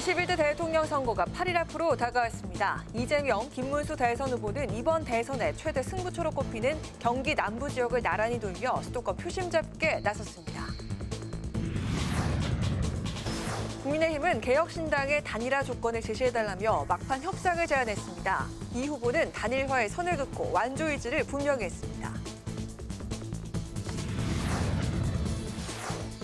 제11대 대통령 선거가 8일 앞으로 다가왔습니다. 이재명, 김문수 대선 후보는 이번 대선의 최대 승부처로 꼽히는 경기 남부 지역을 나란히 돌며 수도권 표심 잡기에 나섰습니다. 국민의힘은 개혁신당의 단일화 조건을 제시해달라며 막판 협상을 제안했습니다. 이 후보는 단일화에 선을 긋고 완조 의지를 분명히 했습니다.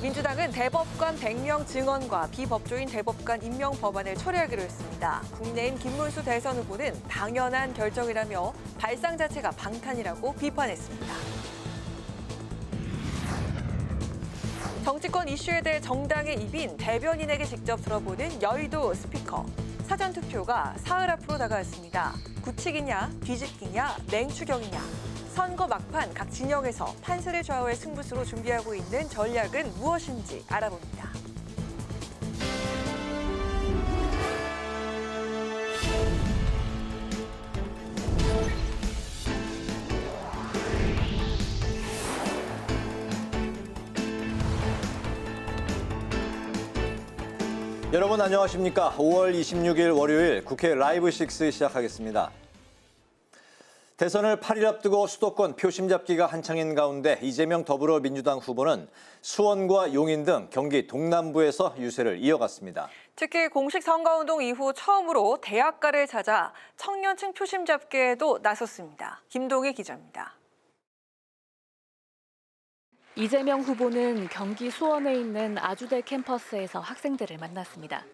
민주당은 대법관 100명 증언과 비법조인 대법관 임명 법안을 처리하기로 했습니다. 국민의힘 김문수 대선 후보는 당연한 결정이라며 발상 자체가 방탄이라고 비판했습니다. 정치권 이슈에 대해 정당의 입인 대변인에게 직접 들어보는 여의도 스피커. 사전투표가 사흘 앞으로 다가왔습니다. 굳히기냐, 뒤집기냐, 맹추격이냐. 선거 막판 각 진영에서 판세를 좌우할 승부수로 준비하고 있는 전략은 무엇인지 알아봅니다. 여러분 안녕하십니까? 5월 26일 월요일 국회 라이브 6 시작하겠습니다. 대선을 8일 앞두고 수도권 표심 잡기가 한창인 가운데 이재명 더불어민주당 후보는 수원과 용인 등 경기 동남부에서 유세를 이어갔습니다. 특히 공식 선거운동 이후 처음으로 대학가를 찾아 청년층 표심 잡기에도 나섰습니다. 김동희 기자입니다. 이재명 후보는 경기 수원에 있는 아주대 캠퍼스에서 학생들을 만났습니다.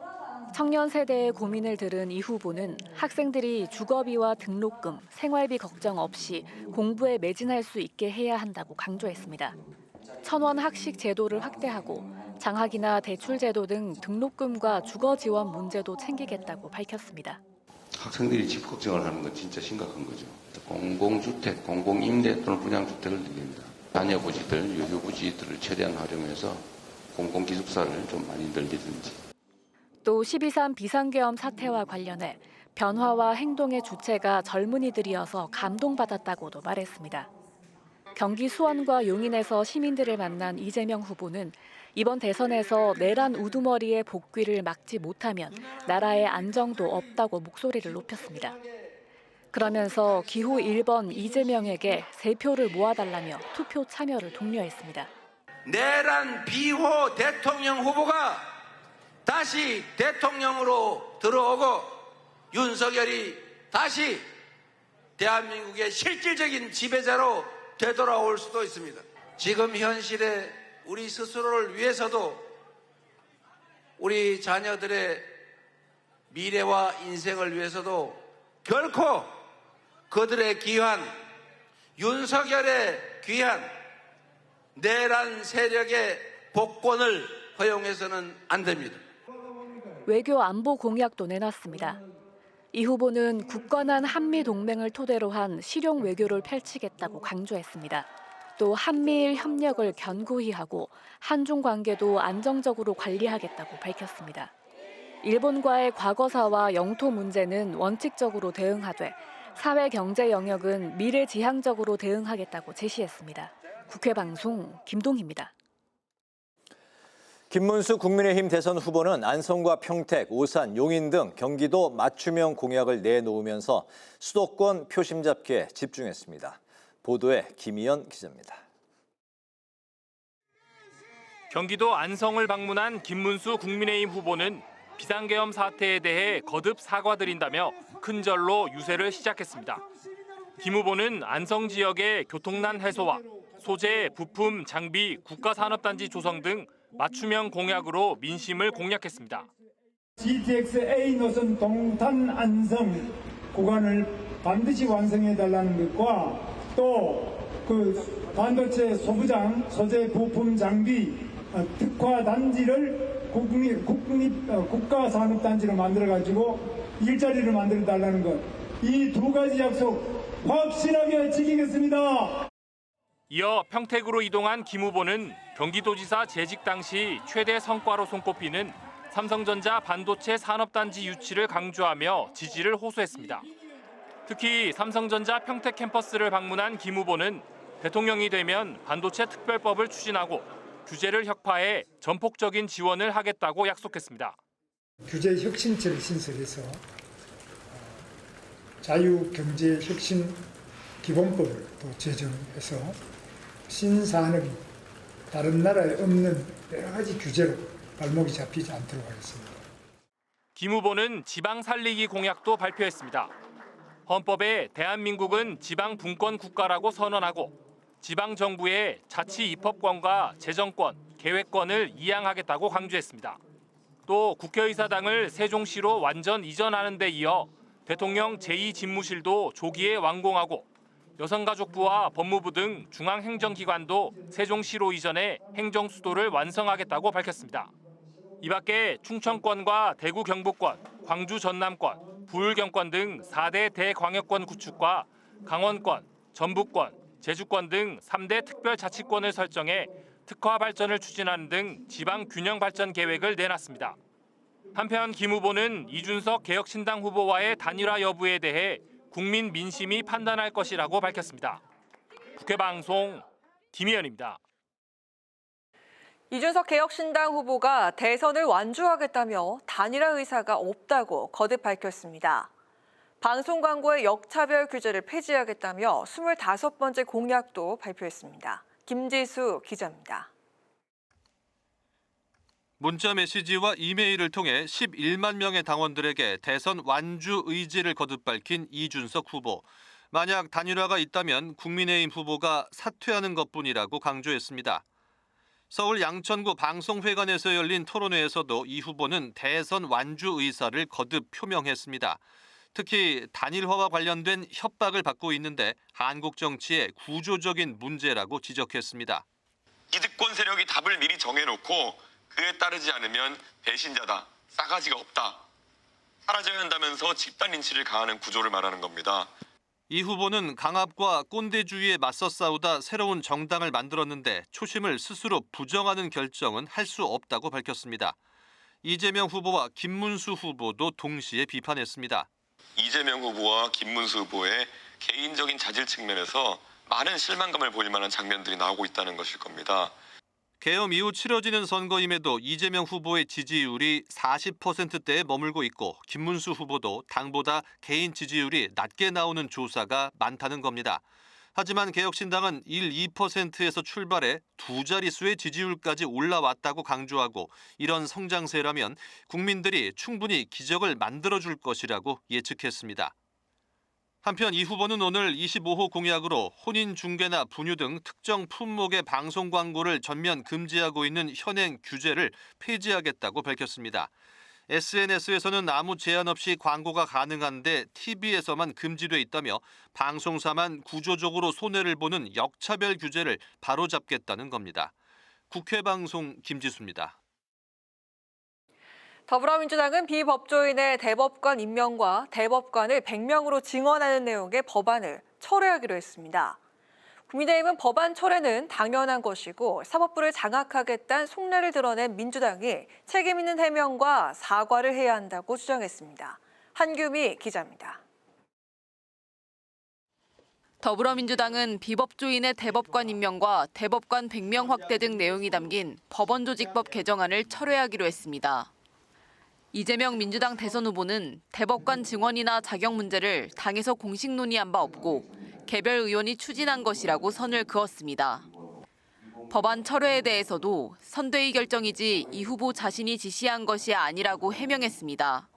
청년 세대의 고민을 들은 이 후보는 학생들이 주거비와 등록금, 생활비 걱정 없이 공부에 매진할 수 있게 해야 한다고 강조했습니다. 1,000원 학식 제도를 확대하고 장학이나 대출 제도 등 등록금과 주거 지원 문제도 챙기겠다고 밝혔습니다. 학생들이 집 걱정을 하는 건 진짜 심각한 거죠. 공공주택, 공공임대 또는 분양주택을 늘립니다. 자녀부지들, 유휴부지들을 최대한 활용해서 공공기숙사를 좀 많이 늘리든지. 또 12.3 비상계엄 사태와 관련해 변화와 행동의 주체가 젊은이들이어서 감동받았다고도 말했습니다. 경기 수원과 용인에서 시민들을 만난 이재명 후보는 이번 대선에서 내란 우두머리의 복귀를 막지 못하면 나라의 안정도 없다고 목소리를 높였습니다. 그러면서 기호 1번 이재명에게 3표를 모아달라며 투표 참여를 독려했습니다. 내란 비호 대통령 후보가 다시 대통령으로 들어오고 윤석열이 다시 대한민국의 실질적인 지배자로 되돌아올 수도 있습니다. 지금 현실에 우리 스스로를 위해서도 우리 자녀들의 미래와 인생을 위해서도 결코 그들의 귀한 윤석열의 귀한 내란 세력의 복권을 허용해서는 안 됩니다. 외교 안보 공약도 내놨습니다. 이 후보는 굳건한 한미 동맹을 토대로 한 실용 외교를 펼치겠다고 강조했습니다. 또 한미일 협력을 견고히 하고 한중 관계도 안정적으로 관리하겠다고 밝혔습니다. 일본과의 과거사와 영토 문제는 원칙적으로 대응하되 사회 경제 영역은 미래지향적으로 대응하겠다고 제시했습니다. 국회 방송 김동희입니다. 김문수 국민의힘 대선 후보는 안성과 평택, 오산, 용인 등 경기도 맞춤형 공약을 내놓으면서 수도권 표심 잡기에 집중했습니다. 보도에 김희연 기자입니다. 경기도 안성을 방문한 김문수 국민의힘 후보는 비상계엄 사태에 대해 거듭 사과드린다며 큰절로 유세를 시작했습니다. 김 후보는 안성 지역의 교통난 해소와 소재, 부품, 장비, 국가산업단지 조성 등 맞춤형 공약으로 민심을 공략했습니다. GTX-A 노선 동탄 안성 구간을 반드시 완성해달라는 것과 또 그 반도체 소부장, 소재 부품 장비 특화 단지를 국가산업단지로 만들어가지고 일자리를 만들어달라는 것. 이 두 가지 약속 확실하게 지키겠습니다. 이어 평택으로 이동한 김 후보는 경기도지사 재직 당시 최대 성과로 손꼽히는 삼성전자 반도체 산업단지 유치를 강조하며 지지를 호소했습니다. 특히 삼성전자 평택 캠퍼스를 방문한 김 후보는 대통령이 되면 반도체 특별법을 추진하고 규제를 혁파해 전폭적인 지원을 하겠다고 약속했습니다. 규제혁신처를 신설해서 자유경제혁신 기본법을 또 제정해서 신산업이 다른 나라에 없는 여러 가지 규제로 발목이 잡히지 않도록 하겠습니다. 김 후보는 지방 살리기 공약도 발표했습니다. 헌법에 대한민국은 지방 분권 국가라고 선언하고 지방 정부의 자치 입법권과 재정권, 계획권을 이양하겠다고 강조했습니다. 또 국회의사당을 세종시로 완전 이전하는 데 이어 대통령 제2집무실도 조기에 완공하고 여성가족부와 법무부 등 중앙행정기관도 세종시로 이전해 행정수도를 완성하겠다고 밝혔습니다. 이 밖에 충청권과 대구 경북권, 광주 전남권, 부울 경권 등 4대 대광역권 구축과 강원권, 전북권, 제주권 등 3대 특별자치권을 설정해 특화 발전을 추진하는 등 지방 균형 발전 계획을 내놨습니다. 한편 김 후보는 이준석 개혁신당 후보와의 단일화 여부에 대해 국민 민심이 판단할 것이라고 밝혔습니다. 국회방송 김희연입니다. 이준석 개혁신당 후보가 대선을 완주하겠다며 단일화 의사가 없다고 거듭 밝혔습니다. 방송 광고의 역차별 규제를 폐지하겠다며 25번째 공약도 발표했습니다. 김지수 기자입니다. 문자 메시지와 이메일을 통해 11만 명의 당원들에게 대선 완주 의지를 거듭 밝힌 이준석 후보. 만약 단일화가 있다면 국민의힘 후보가 사퇴하는 것뿐이라고 강조했습니다. 서울 양천구 방송회관에서 열린 토론회에서도 이 후보는 대선 완주 의사를 거듭 표명했습니다. 특히 단일화와 관련된 협박을 받고 있는데 한국 정치의 구조적인 문제라고 지적했습니다. 기득권 세력이 답을 미리 정해놓고 그에 따르지 않으면 배신자다, 싸가지가 없다, 사라져야 한다면서 집단 린치를 가하는 구조를 말하는 겁니다. 이 후보는 강압과 꼰대주의에 맞서 싸우다 새로운 정당을 만들었는데 초심을 스스로 부정하는 결정은 할 수 없다고 밝혔습니다. 이재명 후보와 김문수 후보도 동시에 비판했습니다. 이재명 후보와 김문수 후보의 개인적인 자질 측면에서 많은 실망감을 보일 만한 장면들이 나오고 있다는 것일 겁니다. 계엄 이후 치러지는 선거임에도 이재명 후보의 지지율이 40%대에 머물고 있고 김문수 후보도 당보다 개인 지지율이 낮게 나오는 조사가 많다는 겁니다. 하지만 개혁신당은 1-2%에서 출발해 두 자릿수의 지지율까지 올라왔다고 강조하고 이런 성장세라면 국민들이 충분히 기적을 만들어줄 것이라고 예측했습니다. 한편 이 후보는 오늘 25호 공약으로 혼인 중개나 분유 등 특정 품목의 방송 광고를 전면 금지하고 있는 현행 규제를 폐지하겠다고 밝혔습니다. SNS에서는 아무 제한 없이 광고가 가능한데 TV에서만 금지돼 있다며 방송사만 구조적으로 손해를 보는 역차별 규제를 바로잡겠다는 겁니다. 국회방송 김지수입니다. 더불어민주당은 비법조인의 대법관 임명과 대법관을 100명으로 증원하는 내용의 법안을 철회하기로 했습니다. 국민의힘은 법안 철회는 당연한 것이고 사법부를 장악하겠다는 속내를 드러낸 민주당이 책임 있는 해명과 사과를 해야 한다고 주장했습니다. 한규미 기자입니다. 더불어민주당은 비법조인의 대법관 임명과 대법관 100명 확대 등 내용이 담긴 법원조직법 개정안을 철회하기로 했습니다. 이재명 민주당 대선 후보는 대법관 증언이나 자격 문제를 당에서 공식 논의한 바 없고 개별 의원이 추진한 것이라고 선을 그었습니다. 법안 철회에 대해서도 선대위 결정이지 이 후보 자신이 지시한 것이 아니라고 해명했습니다.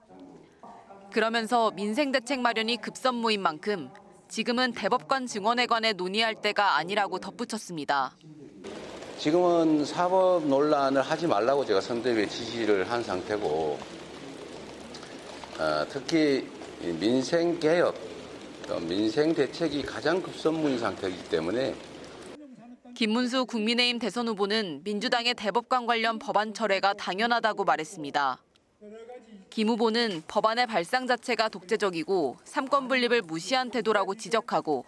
그러면서 민생대책 마련이 급선무인 만큼 지금은 대법관 증언에 관해 논의할 때가 아니라고 덧붙였습니다. 지금은 사법 논란을 하지 말라고 제가 선대위에 지시를 한 상태고 특히 민생개혁, 민생대책이 가장 급선무인 상태이기 때문에 김문수 국민의힘 대선 후보는 민주당의 대법관 관련 법안 철회가 당연하다고 말했습니다. 김 후보는 법안의 발상 자체가 독재적이고 삼권 분립을 무시한 태도라고 지적하고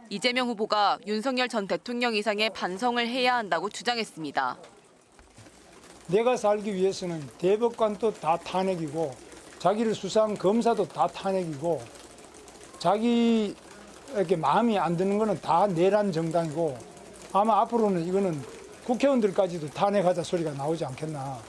이재명 후보가 윤석열 전 대통령 이상의 반성을 해야 한다고 주장했습니다. 내가 살기 위해서는 대법관도 다 탄핵이고 자기를 수사한 검사도 다 탄핵이고 자기에게 마음이 안 드는 거는 다 내란 정당이고 아마 앞으로는 이거는 국회의원들까지도 탄핵하자 소리가 나오지 않겠나.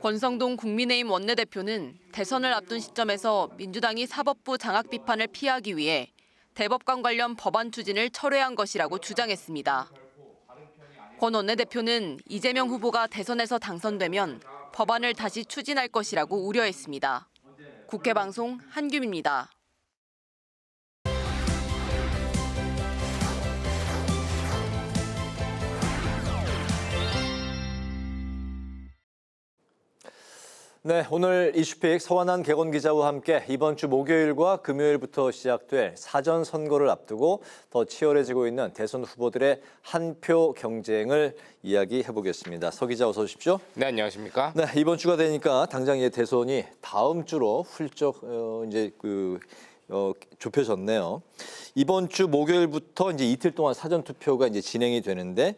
권성동 국민의힘 원내대표는 대선을 앞둔 시점에서 민주당이 사법부 장악 비판을 피하기 위해 대법관 관련 법안 추진을 철회한 것이라고 주장했습니다. 권 원내대표는 이재명 후보가 대선에서 당선되면 법안을 다시 추진할 것이라고 우려했습니다. 국회방송 한규미입니다. 네, 오늘 이슈픽 서완한 개건 기자와 함께 이번 주 목요일과 금요일부터 시작될 사전 선거를 앞두고 더 치열해지고 있는 대선 후보들의 한 표 경쟁을 이야기해 보겠습니다. 서 기자 어서 오십시오. 네, 안녕하십니까? 네, 이번 주가 되니까 당장 이 대선이 다음 주로 훌쩍 좁혀졌네요. 이번 주 목요일부터 이제 이틀 동안 사전 투표가 이제 진행이 되는데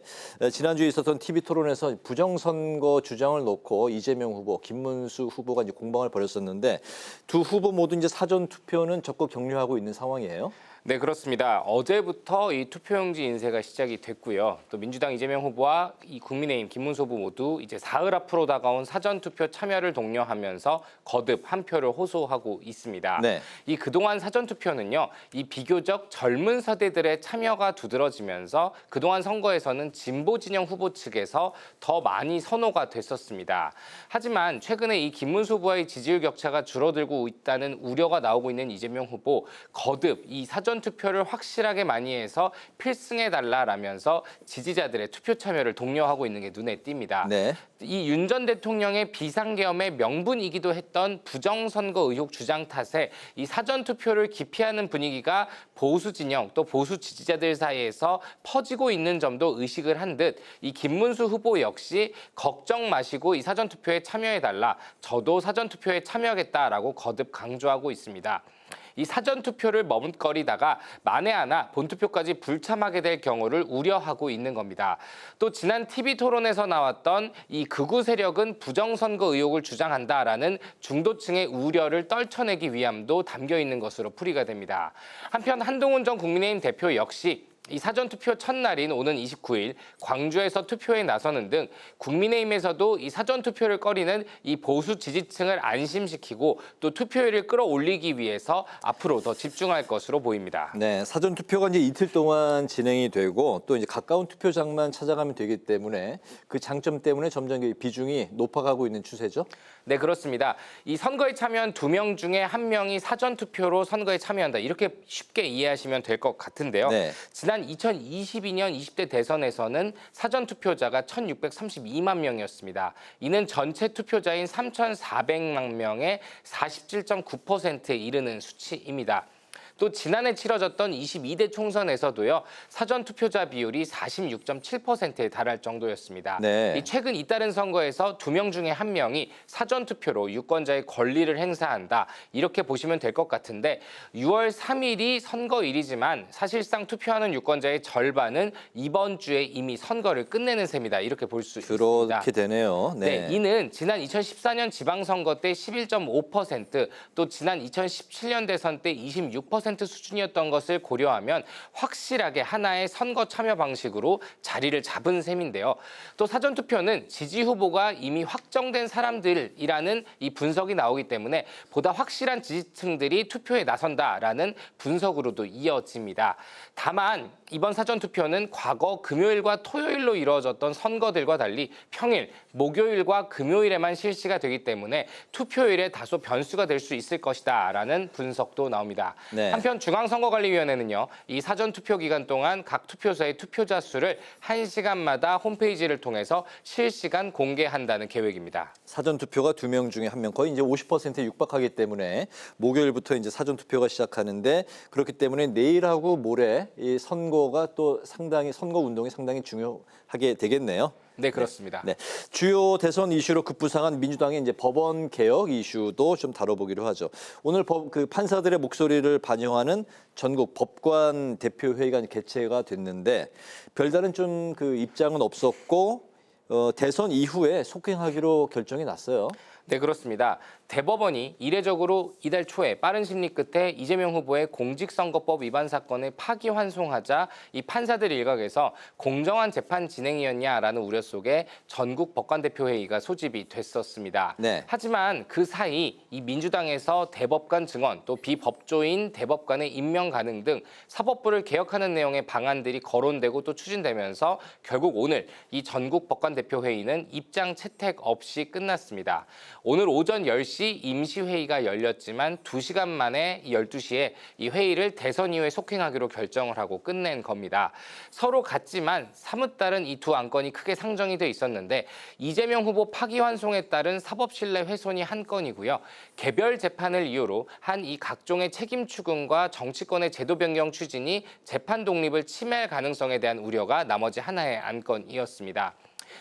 지난주에 있었던 TV 토론에서 부정선거 주장을 놓고 이재명 후보, 김문수 후보가 이제 공방을 벌였었는데 두 후보 모두 이제 사전 투표는 적극 격려하고 있는 상황이에요. 네, 그렇습니다. 어제부터 이 투표용지 인쇄가 시작이 됐고요. 또 민주당 이재명 후보와 이 국민의힘 김문수 후보 모두 이제 사흘 앞으로 다가온 사전 투표 참여를 독려하면서 거듭 한 표를 호소하고 있습니다. 네. 이 그동안 사전 투표는요, 이 비교적 젊은 세대들의 참여가 두드러지면서 그동안 선거에서는 진보 진영 후보 측에서 더 많이 선호가 됐었습니다. 하지만 최근에 이 김문수 후보의 지지율 격차가 줄어들고 있다는 우려가 나오고 있는 이재명 후보 거듭 이 사전 투표를 확실하게 많이 해서 필승해달라라면서 지지자들의 투표 참여를 독려하고 있는 게 눈에 띕니다. 네. 이 윤 전 대통령의 비상계엄의 명분이기도 했던 부정선거 의혹 주장 탓에 이 사전 투표를 기피하는 분위기가 보수 진영 또 보수 지지자들 사이에서 퍼지고 있는 점도 의식을 한 듯 이 김문수 후보 역시 걱정 마시고 이 사전 투표에 참여해달라. 저도 사전 투표에 참여하겠다라고 거듭 강조하고 있습니다. 이 사전 투표를 머뭇거리다가 만에 하나 본투표까지 불참하게 될 경우를 우려하고 있는 겁니다. 또 지난 TV 토론에서 나왔던 이 극우 세력은 부정선거 의혹을 주장한다라는 중도층의 우려를 떨쳐내기 위함도 담겨 있는 것으로 풀이가 됩니다. 한편 한동훈 전 국민의힘 대표 역시 이 사전투표 첫날인 오는 29일 광주에서 투표에 나서는 등 국민의힘에서도 이 사전투표를 꺼리는 이 보수 지지층을 안심시키고 또 투표율을 끌어올리기 위해서 앞으로 더 집중할 것으로 보입니다. 네, 사전 투표가 이제 이틀 동안 진행이 되고 또 이제 가까운 투표장만 찾아가면 되기 때문에 그 장점 때문에 점점 비중이 높아가고 있는 추세죠. 네, 그렇습니다. 이 선거에 참여한 2명 중에 1명이 사전 투표로 선거에 참여한다. 이렇게 쉽게 이해하시면 될 것 같은데요. 네. 지난 2022년 20대 대선에서는 사전 투표자가 1,632만 명이었습니다. 이는 전체 투표자인 3,400만 명의 47.9%에 이르는 수치입니다. 또 지난해 치러졌던 22대 총선에서도요, 사전 투표자 비율이 46.7%에 달할 정도였습니다. 네. 이 최근 잇따른 선거에서 2명 중에 1명이 사전 투표로 유권자의 권리를 행사한다. 이렇게 보시면 될 것 같은데 6월 3일이 선거일이지만 사실상 투표하는 유권자의 절반은 이번 주에 이미 선거를 끝내는 셈이다. 이렇게 볼 수 있습니다. 그렇게 되네요. 네. 네, 이는 지난 2014년 지방선거 때 11.5%, 또 지난 2017년 대선 때 26% 수준이었던 것을 고려하면 확실하게 하나의 선거 참여 방식으로 자리를 잡은 셈인데요. 또 사전투표는 지지 후보가 이미 확정된 사람들이라는 이 분석이 나오기 때문에 보다 확실한 지지층들이 투표에 나선다라는 분석으로도 이어집니다. 다만 이번 사전투표는 과거 금요일과 토요일로 이루어졌던 선거들과 달리 평일, 목요일과 금요일에만 실시가 되기 때문에 투표율에 다소 변수가 될 수 있을 것이다라는 분석도 나옵니다. 네. 한편 중앙선거관리위원회는요, 이 사전투표 기간 동안 각 투표소의 투표자 수를 1시간마다 홈페이지를 통해서 실시간 공개한다는 계획입니다. 사전 투표가 2명 중에 1명, 거의 이제 50%에 육박하기 때문에 목요일부터 이제 사전 투표가 시작하는데 그렇기 때문에 내일하고 모레 이 선거가 또 상당히 선거 운동이 상당히 중요하게 되겠네요. 네, 그렇습니다. 네. 주요 대선 이슈로 급부상한 민주당의 이제 법원 개혁 이슈도 좀 다뤄보기로 하죠. 오늘 판사들의 목소리를 반영하는 전국 법관 대표 회의가 개최가 됐는데 별다른 좀 그 입장은 없었고 대선 이후에 속행하기로 결정이 났어요. 네, 그렇습니다. 대법원이 이례적으로 이달 초에 빠른 심리 끝에 이재명 후보의 공직선거법 위반 사건을 파기환송하자 이 판사들 일각에서 공정한 재판 진행이었냐라는 우려 속에 전국 법관대표회의가 소집이 됐었습니다. 네. 하지만 그 사이 이 민주당에서 대법관 증언 또 비법조인 대법관의 임명 가능 등 사법부를 개혁하는 내용의 방안들이 거론되고 또 추진되면서 결국 오늘 이 전국 법관대표회의는 입장 채택 없이 끝났습니다. 오늘 오전 10시 임시회의가 열렸지만 2시간 만에 12시에 이 회의를 대선 이후에 속행하기로 결정을 하고 끝낸 겁니다. 서로 같지만 사뭇 다른 이 두 안건이 크게 상정이 돼 있었는데 이재명 후보 파기환송에 따른 사법신뢰 훼손이 한 건이고요. 개별 재판을 이유로 한 이 각종의 책임 추궁과 정치권의 제도 변경 추진이 재판 독립을 침해할 가능성에 대한 우려가 나머지 하나의 안건이었습니다.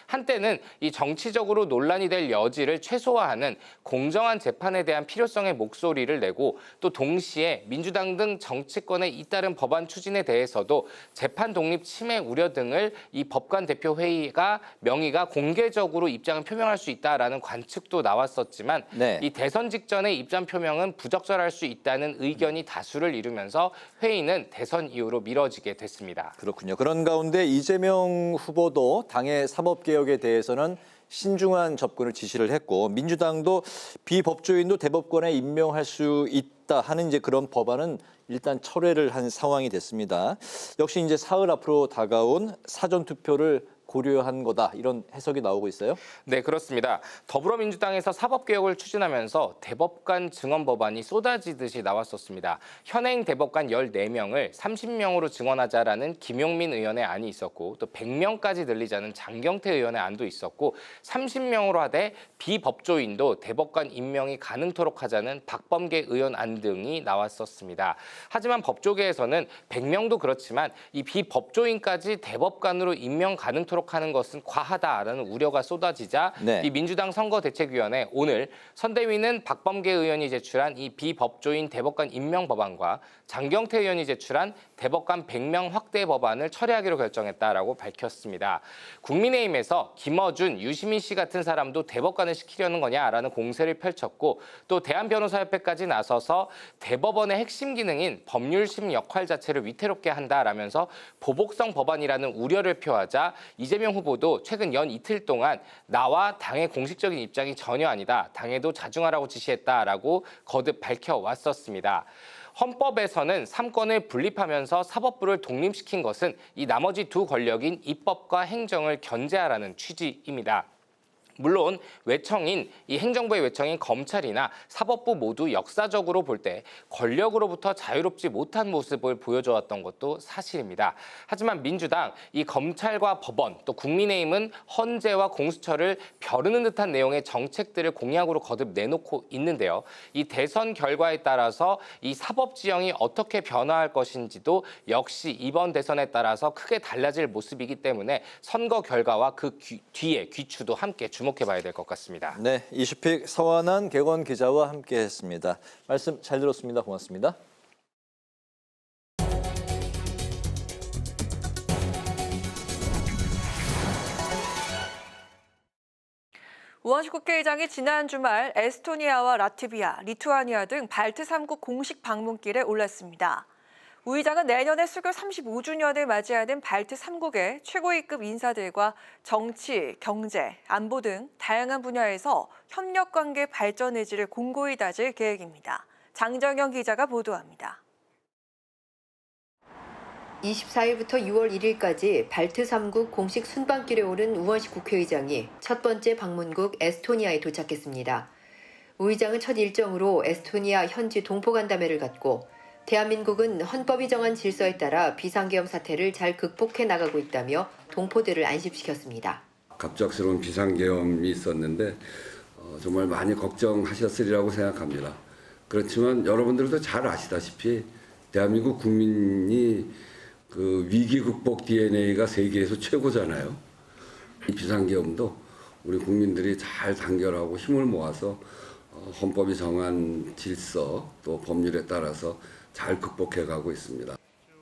한때는 이 정치적으로 논란이 될 여지를 최소화하는 공정한 재판에 대한 필요성의 목소리를 내고 또 동시에 민주당 등 정치권의 잇따른 법안 추진에 대해서도 재판 독립 침해 우려 등을 이 법관 대표 회의가 명의가 공개적으로 입장을 표명할 수 있다라는 관측도 나왔었지만 네. 이 대선 직전의 입장 표명은 부적절할 수 있다는 의견이 다수를 이루면서 회의는 대선 이후로 미뤄지게 됐습니다. 그렇군요. 그런 가운데 이재명 후보도 당의 사법개혁에 대해서는 신중한 접근을 지시를 했고 민주당도 비법조인도 대법관에 임명할 수 있다 하는 이제 그런 법안은 일단 철회를 한 상황이 됐습니다. 역시 이제 사흘 앞으로 다가온 사전투표를 고려한 거다 이런 해석이 나오고 있어요? 네, 그렇습니다. 더불어민주당에서 사법개혁을 추진하면서 대법관 증언 법안이 쏟아지듯이 나왔었습니다. 현행 대법관 14명을 30명으로 증언하자라는 김용민 의원의 안이 있었고 또 100명까지 늘리자는 장경태 의원의 안도 있었고 30명으로 하되 비법조인도 대법관 임명이 가능토록 하자는 박범계 의원 안 등이 나왔었습니다. 하지만 법조계에서는 100명도 그렇지만 이 비법조인까지 대법관으로 임명 가능토록 하는 것은 과하다라는 우려가 쏟아지자 네. 이 민주당 선거대책위원회 오늘 선대위는 박범계 의원이 제출한 이 비법조인 대법관 임명 법안과 장경태 의원이 제출한 대법관 100명 확대 법안을 철회하기로 결정했다라고 밝혔습니다. 국민의힘에서 김어준, 유시민 씨 같은 사람도 대법관을 시키려는 거냐라는 공세를 펼쳤고 또 대한변호사협회까지 나서서 대법원의 핵심 기능인 법률심 역할 자체를 위태롭게 한다라면서 보복성 법안이라는 우려를 표하자 이재명 후보도 최근 연 이틀 동안 나와 당의 공식적인 입장이 전혀 아니다. 당에도 자중하라고 지시했다라고 거듭 밝혀왔었습니다. 헌법에서는 3권을 분립하면서 사법부를 독립시킨 것은 이 나머지 두 권력인 입법과 행정을 견제하라는 취지입니다. 물론 외청인 이 행정부의 외청인 검찰이나 사법부 모두 역사적으로 볼 때 권력으로부터 자유롭지 못한 모습을 보여줘왔던 것도 사실입니다. 하지만 민주당, 이 검찰과 법원, 또 국민의힘은 헌재와 공수처를 벼르는 듯한 내용의 정책들을 공약으로 거듭 내놓고 있는데요. 이 대선 결과에 따라서 이 사법 지형이 어떻게 변화할 것인지도 역시 이번 대선에 따라서 크게 달라질 모습이기 때문에 선거 결과와 그 뒤에 귀추도 함께 주목해봐야 될 것 같습니다. 네, 이슈픽 서완한 객원 기자와 함께했습니다. 말씀 잘 들었습니다. 고맙습니다. 우원식 국회의장이 지난 주말 에스토니아와 라트비아, 리투아니아 등 발트 3국 공식 방문길에 올랐습니다. 우 의장은 내년에 수교 35주년을 맞이하는 발트 3국의 최고위급 인사들과 정치, 경제, 안보 등 다양한 분야에서 협력 관계 발전 의지를 공고히 다질 계획입니다. 장정영 기자가 보도합니다. 24일부터 6월 1일까지 발트 3국 공식 순방길에 오른 우원식 국회의장이 첫 번째 방문국 에스토니아에 도착했습니다. 우 의장은 첫 일정으로 에스토니아 현지 동포간담회를 갖고 대한민국은 헌법이 정한 질서에 따라 비상계엄 사태를 잘 극복해 나가고 있다며 동포들을 안심시켰습니다. 갑작스러운 비상계엄이 있었는데 정말 많이 걱정하셨으리라고 생각합니다. 그렇지만 여러분들도 잘 아시다시피 대한민국 국민이 그 위기 극복 DNA가 세계에서 최고잖아요. 이 비상계엄도 우리 국민들이 잘 단결하고 힘을 모아서 헌법이 정한 질서 또 법률에 따라서 잘 극복해가고 있습니다.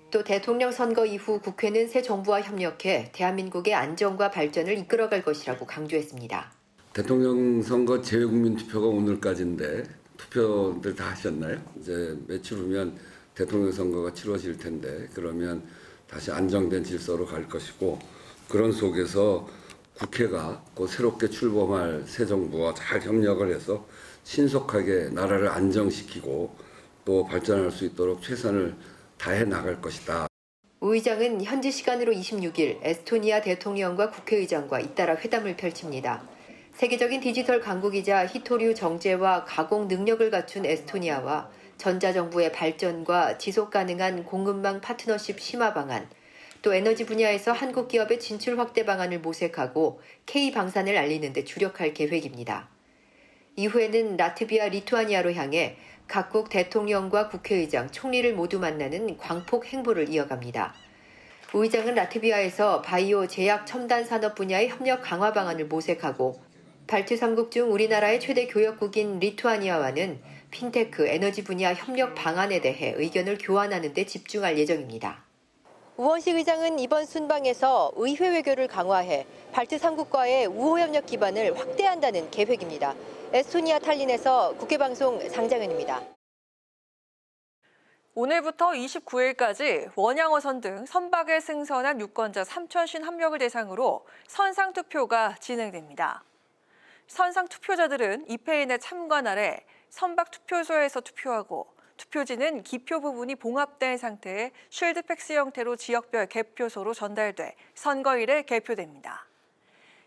또 대통령 선거 이후 국회는 새 정부와 협력해 대한민국의 안정과 발전을 이끌어갈 것이라고 강조했습니다. 대통령 선거 재외국민 투표가 오늘까지인데 투표들 다 하셨나요? 이제 며칠 후면 대통령 선거가 치러질 텐데 그러면 다시 안정된 질서로 갈 것이고 그런 속에서 국회가 곧 새롭게 출범할 새 정부와 잘 협력을 해서 신속하게 나라를 안정시키고 또 발전할 수 있도록 최선을 다해 나갈 것이다. 우 의장은 현지 시간으로 26일 에스토니아 대통령과 국회의장과 잇따라 회담을 펼칩니다. 세계적인 디지털 강국이자 히토류 정제와 가공 능력을 갖춘 에스토니아와 전자정부의 발전과 지속 가능한 공급망 파트너십 심화 방안, 또 에너지 분야에서 한국 기업의 진출 확대 방안을 모색하고 K방산을 알리는 데 주력할 계획입니다. 이후에는 라트비아, 리투아니아로 향해 각국 대통령과 국회의장, 총리를 모두 만나는 광폭 행보를 이어갑니다. 우 의장은 라트비아에서 바이오, 제약, 첨단 산업 분야의 협력 강화 방안을 모색하고 발트 3국 중 우리나라의 최대 교역국인 리투아니아와는 핀테크, 에너지 분야 협력 방안에 대해 의견을 교환하는 데 집중할 예정입니다. 우원식 의장은 이번 순방에서 의회 외교를 강화해 발트 3국과의 우호 협력 기반을 확대한다는 계획입니다. 에스토니아 탈린에서 국회방송 장장은입니다. 오늘부터 29일까지 원양어선 등 선박에 승선한 유권자 3,051명을 대상으로 선상투표가 진행됩니다. 선상투표자들은 입회인의 참관 아래 선박 투표소에서 투표하고 투표지는 기표 부분이 봉합된 상태의 쉴드팩스 형태로 지역별 개표소로 전달돼 선거일에 개표됩니다.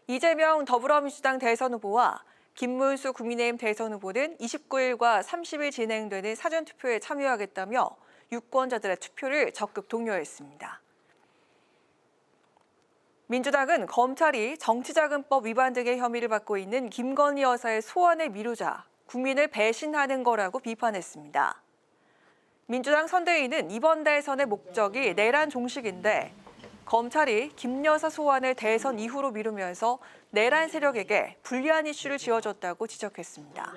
이재명 더불어민주당 대선 후보와 김문수 국민의힘 대선 후보는 29일과 30일 진행되는 사전투표에 참여하겠다며 유권자들의 투표를 적극 독려했습니다. 민주당은 검찰이 정치자금법 위반 등의 혐의를 받고 있는 김건희 여사의 소환을 미루자 국민을 배신하는 거라고 비판했습니다. 민주당 선대위는 이번 대선의 목적이 내란 종식인데 검찰이 김 여사 소환을 대선 이후로 미루면서 내란 세력에게 불리한 이슈를 지어줬다고 지적했습니다.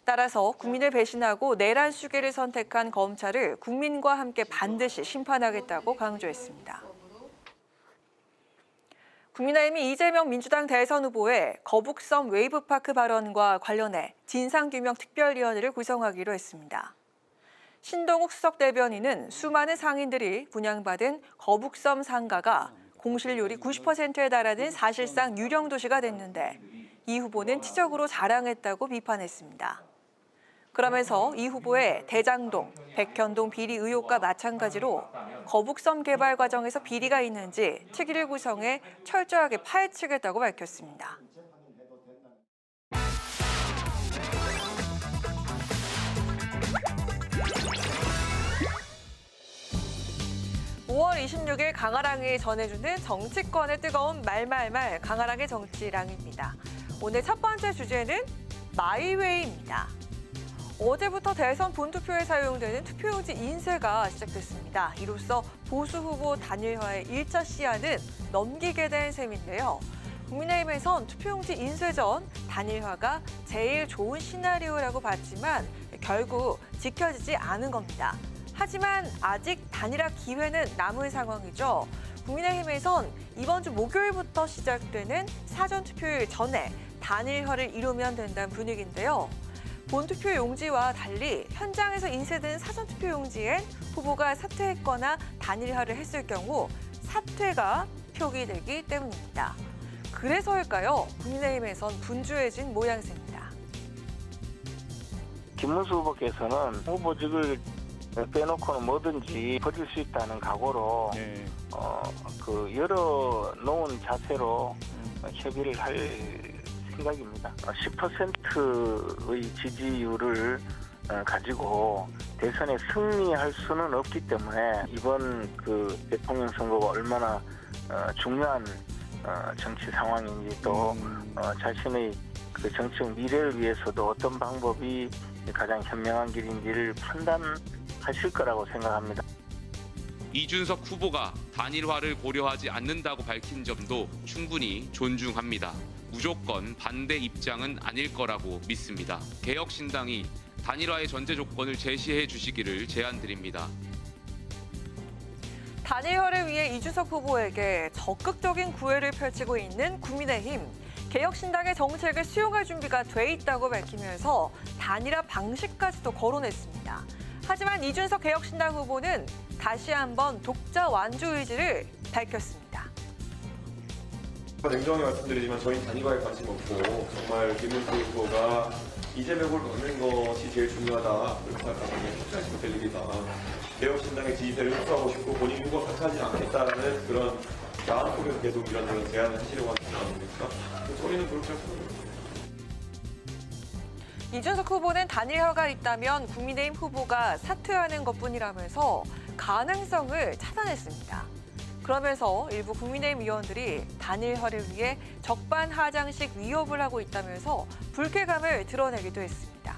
따라서 국민을 배신하고 내란 수계를 선택한 검찰을 국민과 함께 반드시 심판하겠다고 강조했습니다. 국민의힘이 이재명 민주당 대선 후보의 거북섬 웨이브파크 발언과 관련해 진상규명특별위원회를 구성하기로 했습니다. 신동욱 수석 대변인은 수많은 상인들이 분양받은 거북섬 상가가 공실률이 90%에 달하는 사실상 유령 도시가 됐는데 이 후보는 치적으로 자랑했다고 비판했습니다. 그러면서 이 후보의 대장동, 백현동 비리 의혹과 마찬가지로 거북섬 개발 과정에서 비리가 있는지 특위를 구성해 철저하게 파헤치겠다고 밝혔습니다. (5월 26일) 강아랑이 전해주는 정치권의 뜨거운 말말말 강아랑의 정치랑입니다. 오늘 첫 번째 주제는 마이웨이입니다. 어제부터 대선 본투표에 사용되는 투표용지 인쇄가 시작됐습니다. 이로써 보수 후보 단일화의 1차 시한은 넘기게 된 셈인데요. 국민의힘에선 투표용지 인쇄 전 단일화가 제일 좋은 시나리오라고 봤지만 결국 지켜지지 않은 겁니다. 하지만 아직 단일화 기회는 남은 상황이죠. 국민의힘에선 이번 주 목요일부터 시작되는 사전투표일 전에 단일화를 이루면 된다는 분위기인데요. 본투표 용지와 달리 현장에서 인쇄된 사전투표 용지엔 후보가 사퇴했거나 단일화를 했을 경우 사퇴가 표기되기 때문입니다. 그래서일까요? 국민의힘에선 분주해진 모양새입니다. 김문수 후보께서는 후보직을 빼놓고는 뭐든지 버릴 수 있다는 각오로 열어놓은 자세로 협의를 할 생각입니다. 10%의 지지율을 가지고 대선에 승리할 수는 없기 때문에 이번 대통령 선거가 얼마나 중요한 정치 상황인지 또 자신의 정치적 미래를 위해서도 어떤 방법이 가장 현명한 길인지를 판단하실 거라고 생각합니다. 이준석 후보가 단일화를 고려하지 않는다고 밝힌 점도 충분히 존중합니다. 무조건 반대 입장은 아닐 거라고 믿습니다. 개혁신당이 단일화의 전제 조건을 제시해 주시기를 제안드립니다. 단일화를 위해 이준석 후보에게 적극적인 구애를 펼치고 있는 국민의힘. 개혁신당의 정책을 수용할 준비가 돼 있다고 밝히면서 단일화 방식까지도 거론했습니다. 하지만 이준석 개혁신당 후보는 다시 한번 독자 완주 의지를 밝혔습니다. 냉정하게 말씀드리지만 저희는 단일화에 관심 없고 정말 김문수 후보가 이재명을 걷는 것이 제일 중요하다 그렇게 생각하면 확실하시고 들립니다. 개혁신당의 지지세를 흡수하고 싶고 본인 후보 사퇴하지 않겠다는 그런 마음속에서 계속 이런 제안을 하시려고 하는 거 아닙니까? 저희는 그렇게 생각합니다. 이준석 후보는 단일화가 있다면 국민의힘 후보가 사퇴하는 것뿐이라면서 가능성을 차단했습니다. 그러면서 일부 국민의힘 의원들이 단일화를 위해 적반하장식 위협을 하고 있다면서 불쾌감을 드러내기도 했습니다.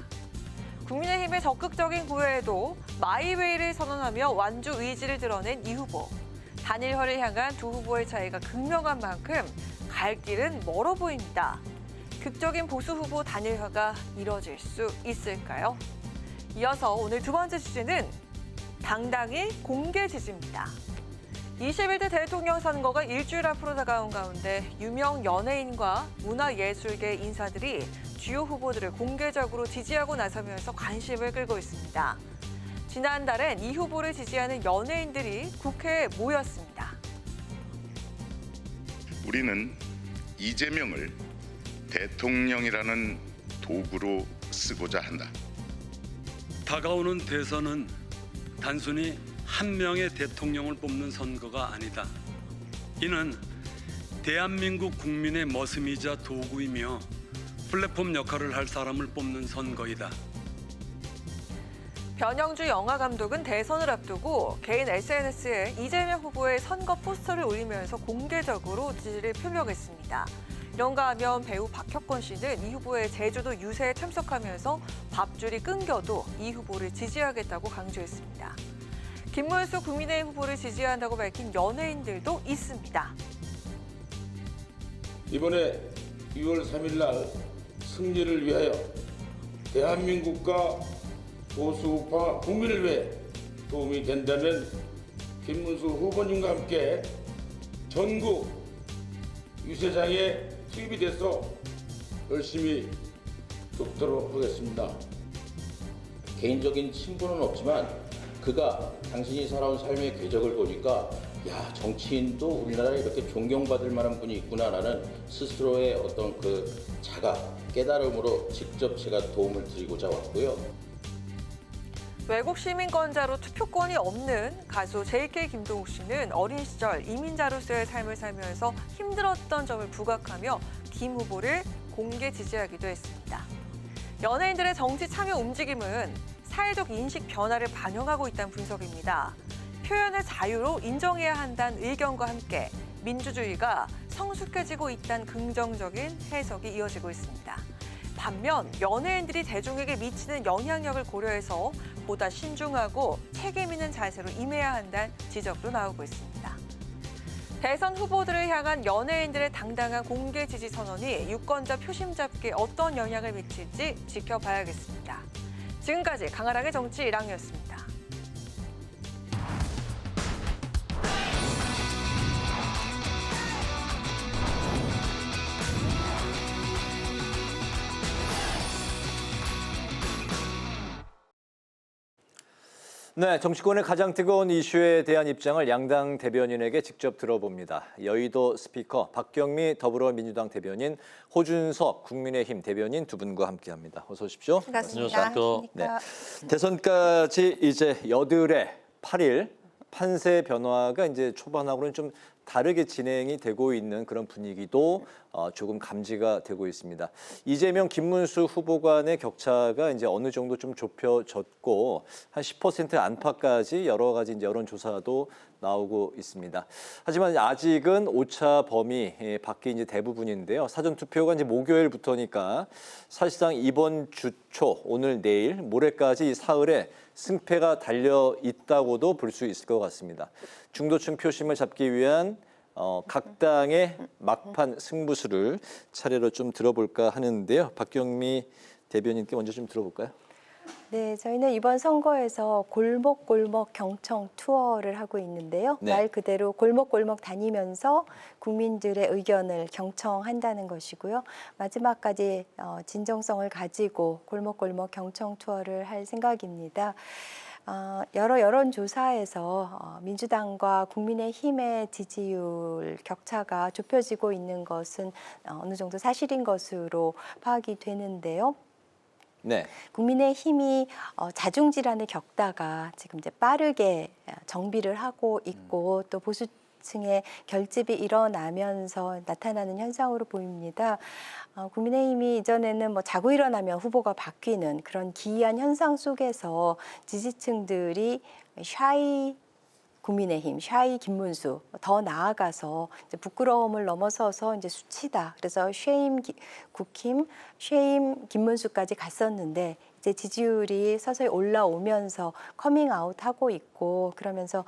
국민의힘의 적극적인 구애에도 마이웨이를 선언하며 완주 의지를 드러낸 이 후보. 단일화를 향한 두 후보의 차이가 극명한 만큼 갈 길은 멀어 보입니다. 극적인 보수 후보 단일화가 이뤄질 수 있을까요? 이어서 오늘 두 번째 주제는 당당히 공개 지지입니다. 21대 대통령 선거가 일주일 앞으로 다가온 가운데 유명 연예인과 문화예술계 인사들이 주요 후보들을 공개적으로 지지하고 나서면서 관심을 끌고 있습니다. 지난달엔 이 후보를 지지하는 연예인들이 국회에 모였습니다. 우리는 이재명을 대통령이라는 도구로 쓰고자 한다. 다가오는 대선은 단순히 한 명의 대통령을 뽑는 선거가 아니다. 이는 대한민국 국민의 머슴이자 도구이며 플랫폼 역할을 할 사람을 뽑는 선거이다. 변영주 영화감독은 대선을 앞두고 개인 SNS에 이재명 후보의 선거 포스터를 올리면서 공개적으로 지지를 표명했습니다. 이런가 하면 배우 박혁건 씨는 이 후보의 제주도 유세에 참석하면서 밥줄이 끊겨도 이 후보를 지지하겠다고 강조했습니다. 김문수 국민의힘 후보를 지지한다고 밝힌 연예인들도 있습니다. 이번에 6월 3일 날 승리를 위하여 대한민국과 보수우파 국민을 위해 도움이 된다면 김문수 후보님과 함께 전국 유세장에 투입이 돼서 열심히 돕도록 하겠습니다. 개인적인 친분은 없지만 그가 당신이 살아온 삶의 궤적을 보니까 야, 정치인도 우리나라에 이렇게 존경받을 만한 분이 있구나라는 스스로의 어떤 그 자각, 깨달음으로 직접 제가 도움을 드리고자 왔고요. 외국 시민권자로 투표권이 없는 가수 JK 김동욱 씨는 어린 시절 이민자로서의 삶을 살면서 힘들었던 점을 부각하며 김 후보를 공개 지지하기도 했습니다. 연예인들의 정치 참여 움직임은 사회적 인식 변화를 반영하고 있다는 분석입니다. 표현의 자유로 인정해야 한다는 의견과 함께 민주주의가 성숙해지고 있다는 긍정적인 해석이 이어지고 있습니다. 반면 연예인들이 대중에게 미치는 영향력을 고려해서 보다 신중하고 책임 있는 자세로 임해야 한다는 지적도 나오고 있습니다. 대선 후보들을 향한 연예인들의 당당한 공개 지지 선언이 유권자 표심 잡기에 어떤 영향을 미칠지 지켜봐야겠습니다. 지금까지 강아랑의 정치 1학년이었습니다. 네, 정치권의 가장 뜨거운 이슈에 대한 입장을 양당 대변인에게 직접 들어봅니다. 여의도 스피커 박경미 더불어민주당 대변인, 호준석 국민의힘 대변인 두 분과 함께합니다. 어서 오십시오. 반갑습니다. 네, 대선까지 이제 여들의 8일 판세 변화가 이제 초반하고는 좀 다르게 진행이 되고 있는 그런 분위기도 조금 감지가 되고 있습니다. 이재명, 김문수 후보 간의 격차가 이제 어느 정도 좀 좁혀졌고 한 10% 안팎까지 여러 가지 이제 여론조사도 나오고 있습니다. 하지만 아직은 오차 범위 밖에 이제 대부분인데요. 사전 투표가 이제 목요일부터니까 사실상 이번 주 초 오늘 내일 모레까지 사흘에 승패가 달려 있다고도 볼 수 있을 것 같습니다. 중도층 표심을 잡기 위한 각 당의 막판 승부수를 차례로 좀 들어볼까 하는데요. 박경미 대변인께 먼저 좀 들어볼까요? 네, 저희는 이번 선거에서 골목골목 경청 투어를 하고 있는데요. 네. 말 그대로 골목골목 다니면서 국민들의 의견을 경청한다는 것이고요. 마지막까지 진정성을 가지고 골목골목 경청 투어를 할 생각입니다. 여러 여론조사에서 민주당과 국민의힘의 지지율 격차가 좁혀지고 있는 것은 어느 정도 사실인 것으로 파악이 되는데요. 네. 국민의힘이 자중질환을 겪다가 지금 이제 빠르게 정비를 하고 있고 또 보수층의 결집이 일어나면서 나타나는 현상으로 보입니다. 국민의힘이 이전에는 뭐 자고 일어나면 후보가 바뀌는 그런 기이한 현상 속에서 지지층들이 샤이 국민의힘, 샤이 김문수, 더 나아가서 이제 부끄러움을 넘어서서 이제 수치다. 그래서 쉐임 국힘, 쉐임 김문수까지 갔었는데 이제 지지율이 서서히 올라오면서 커밍아웃하고 있고 그러면서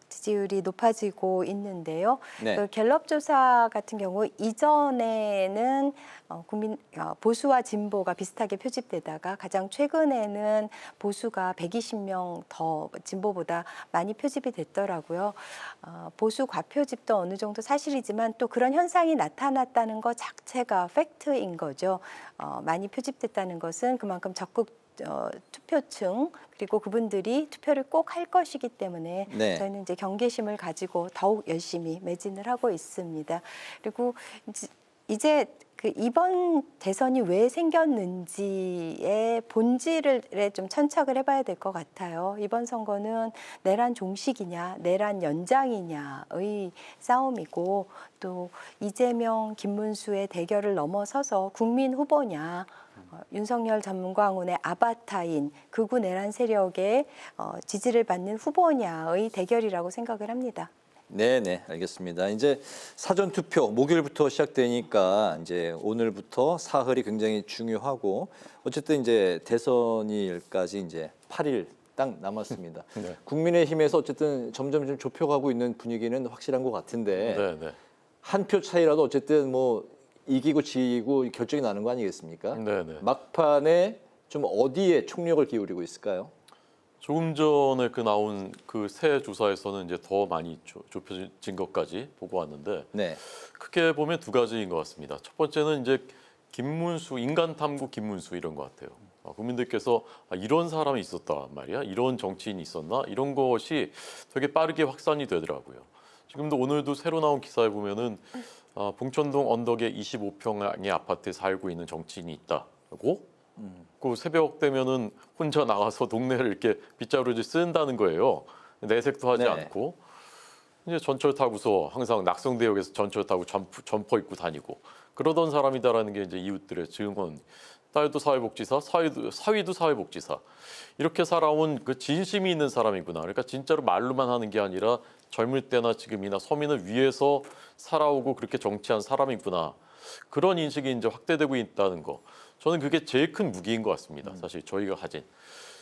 지지율이 높아지고 있는데요. 네. 그 갤럽 조사 같은 경우 이전에는 보수와 진보가 비슷하게 표집되다가 가장 최근에는 보수가 120명 더 진보보다 많이 표집이 됐더라고요. 보수 과표집도 어느 정도 사실이지만 또 그런 현상이 나타났다는 것 자체가 팩트인 거죠. 많이 표집됐다는 것은 그만큼 적극 투표층 그리고 그분들이 투표를 꼭 할 것이기 때문에 네. 저희는 이제 경계심을 가지고 더욱 열심히 매진을 하고 있습니다. 그리고 이제 그 이번 대선이 왜 생겼는지의 본질을 좀 천착을 해봐야 될 것 같아요. 이번 선거는 내란 종식이냐, 내란 연장이냐의 싸움이고 또 이재명, 김문수의 대결을 넘어서서 국민 후보냐, 윤석열 전광훈의 아바타인 극우 내란 세력의 지지를 받는 후보냐의 대결이라고 생각을 합니다. 네, 알겠습니다. 이제 사전 투표 목요일부터 시작되니까 이제 오늘부터 사흘이 굉장히 중요하고 어쨌든 이제 대선일까지 이제 8일 딱 남았습니다. 네. 국민의힘에서 어쨌든 점점 좀 좁혀가고 있는 분위기는 확실한 것 같은데 네. 한 표 차이라도 어쨌든 뭐 이기고 지고 결정이 나는 거 아니겠습니까? 네. 막판에 좀 어디에 총력을 기울이고 있을까요? 조금 전에 나온 그 새 조사에서는 이제 더 많이 좁혀진 것까지 보고 왔는데 네. 크게 보면 두 가지인 것 같습니다. 첫 번째는 이제 김문수, 인간 탐구 김문수 이런 것 같아요. 국민들께서 이런 사람이 있었다 말이야, 이런 정치인이 있었나 이런 것이 되게 빠르게 확산이 되더라고요. 지금도 오늘도 새로 나온 기사에 보면은 봉천동 언덕에 25평의 아파트에 살고 있는 정치인이 있다고. 그 새벽 되면은 혼자 나가서 동네를 이렇게 빗자루질 쓴다는 거예요. 내색도 하지 네. 않고 이제 전철 타고서 항상 낙성대역에서 전철 타고 점퍼 입고 다니고 그러던 사람이다라는 게 이제 이웃들의 증언. 딸도 사회복지사, 사위도 사회복지사. 이렇게 살아온 그 진심이 있는 사람이구나. 그러니까 진짜로 말로만 하는 게 아니라 젊을 때나 지금이나 서민을 위해서 살아오고 그렇게 정치한 사람이구나. 그런 인식이 이제 확대되고 있다는 거. 저는 그게 제일 큰 무기인 것 같습니다. 사실 저희가 가진.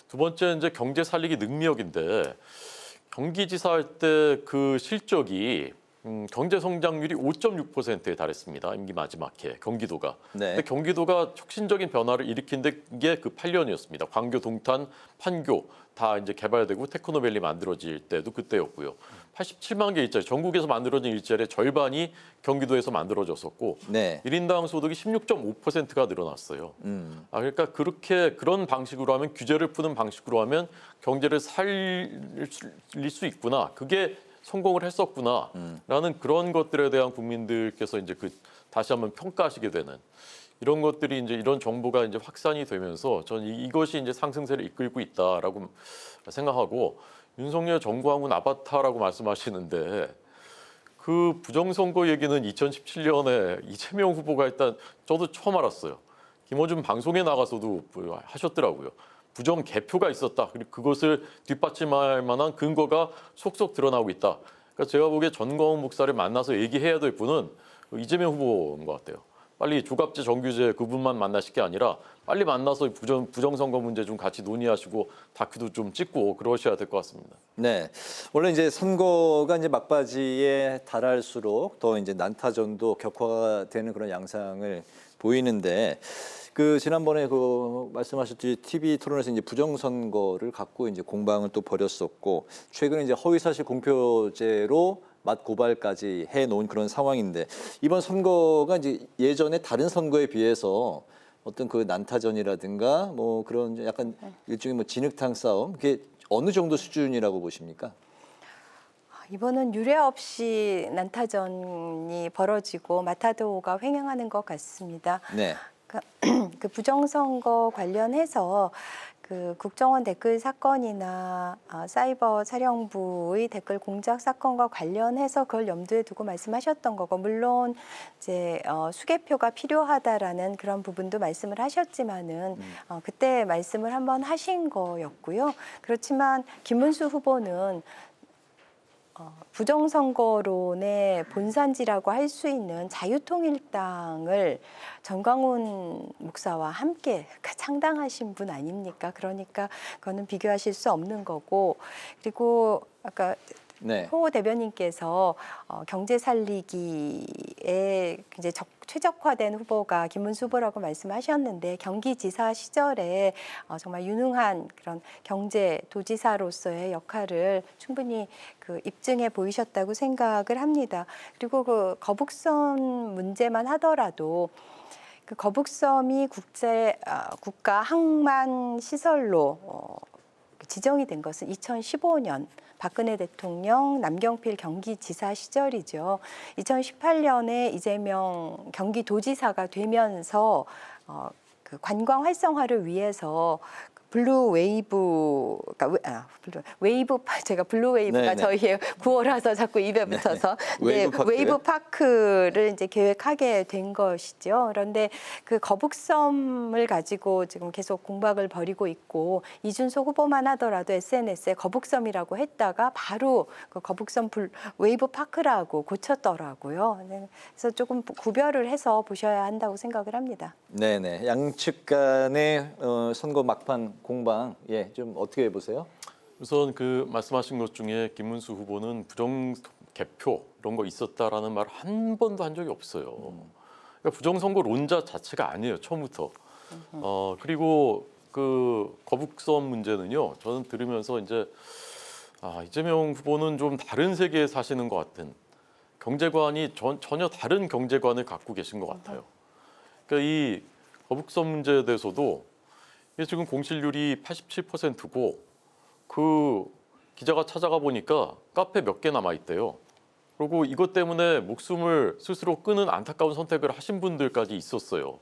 두 번째 이제 경제 살리기 능력인데 경기지사 할 때 그 실적이 경제 성장률이 5.6%에 달했습니다. 임기 마지막 해 경기도가. 네. 근데 경기도가 혁신적인 변화를 일으킨 게 그 8년이었습니다. 광교, 동탄, 판교 다 이제 개발되고 테크노밸리 만들어질 때도 그때였고요. 87만 개 일자리, 전국에서 만들어진 일자리의 절반이 경기도에서 만들어졌었고 네. 1인당 소득이 16.5%가 늘어났어요. 그러니까 그런 방식으로 하면 규제를 푸는 방식으로 하면 경제를 살릴 수 있구나. 그게 성공을 했었구나라는 그런 것들에 대한 국민들께서 이제 다시 한번 평가하시게 되는 이런 것들이 이제 이런 정보가 이제 확산이 되면서 저는 이것이 이제 상승세를 이끌고 있다라고 생각하고 윤석열 정광훈 아바타라고 말씀하시는데 그 부정선거 얘기는 2017년에 이재명 후보가 일단 저도 처음 알았어요. 김어준 방송에 나가서도 하셨더라고요. 부정 개표가 있었다. 그리고 그것을 뒷받침할 만한 근거가 속속 드러나고 있다. 그러니까 제가 보기에 전광훈 목사를 만나서 얘기해야 될 분은 이재명 후보인 것 같아요. 빨리 조갑제 정규제 그분만 만나실 게 아니라 빨리 만나서 부정선거 문제 좀 같이 논의하시고 다큐도 좀 찍고 그러셔야 될 것 같습니다. 네, 원래 이제 선거가 이제 막바지에 달할수록 더 이제 난타전도 격화되는 그런 양상을 보이는데 그 지난번에 그 말씀하셨듯이 TV 토론에서 이제 부정선거를 갖고 이제 공방을 또 벌였었고 최근에 이제 허위사실 공표죄로 맞 고발까지 해놓은 그런 상황인데 이번 선거가 이제 예전에 다른 선거에 비해서 어떤 그 난타전이라든가 뭐 그런 약간 일종의 뭐 진흙탕 싸움 그게 어느 정도 수준이라고 보십니까? 이번은 유례 없이 난타전이 벌어지고 마타도가 횡행하는 것 같습니다. 네. 그 부정선거 관련해서 그 국정원 댓글 사건이나 사이버 사령부의 댓글 공작 사건과 관련해서 그걸 염두에 두고 말씀하셨던 거고 물론 이제 수개표가 필요하다라는 그런 부분도 말씀을 하셨지만은 그때 말씀을 한번 하신 거였고요. 그렇지만 김문수 후보는 부정선거론의 본산지라고 할 수 있는 자유통일당을 전광훈 목사와 함께 창당하신 분 아닙니까? 그러니까 그거는 비교하실 수 없는 거고 그리고 아까 호 대변인께서 경제 살리기에 이제 최적화된 후보가 김문수 후보라고 말씀하셨는데 경기지사 시절에 정말 유능한 그런 경제 도지사로서의 역할을 충분히 그 입증해 보이셨다고 생각을 합니다. 그리고 그 거북선 문제만 하더라도 그 거북섬이 국가 항만 시설로 지정이 된 것은 2015년 박근혜 대통령 남경필 경기지사 시절이죠. 2018년에 이재명 경기도지사가 되면서 그 관광 활성화를 위해서 제가 블루웨이브가 저희의 구호라서 자꾸 입에 붙어서 웨이브 파크를 이제 계획하게 된 것이죠. 그런데 그 거북섬을 가지고 지금 계속 공박을 벌이고 있고 이준석 후보만 하더라도 SNS에 거북섬이라고 했다가 바로 그 거북섬 웨이브 파크라고 고쳤더라고요. 그래서 조금 구별을 해서 보셔야 한다고 생각을 합니다. 네네. 양측 간의 선거 막판 공방, 좀 어떻게 보세요? 우선 그 말씀하신 것 중에 김문수 후보는 부정 개표 이런 거 있었다라는 말 한 번도 한 적이 없어요. 그러니까 부정선거론자 자체가 아니에요, 처음부터. 그리고 그 거북선 문제는요, 저는 들으면서 이제 이재명 후보는 좀 다른 세계에 사시는 것 같은 경제관이 전혀 다른 경제관을 갖고 계신 것 같아요. 그러니까 이 거북선 문제에 대해서도 지금 공실률이 87%고 그 기자가 찾아가 보니까 카페 몇 개 남아 있대요. 그리고 이것 때문에 목숨을 스스로 끊은 안타까운 선택을 하신 분들까지 있었어요.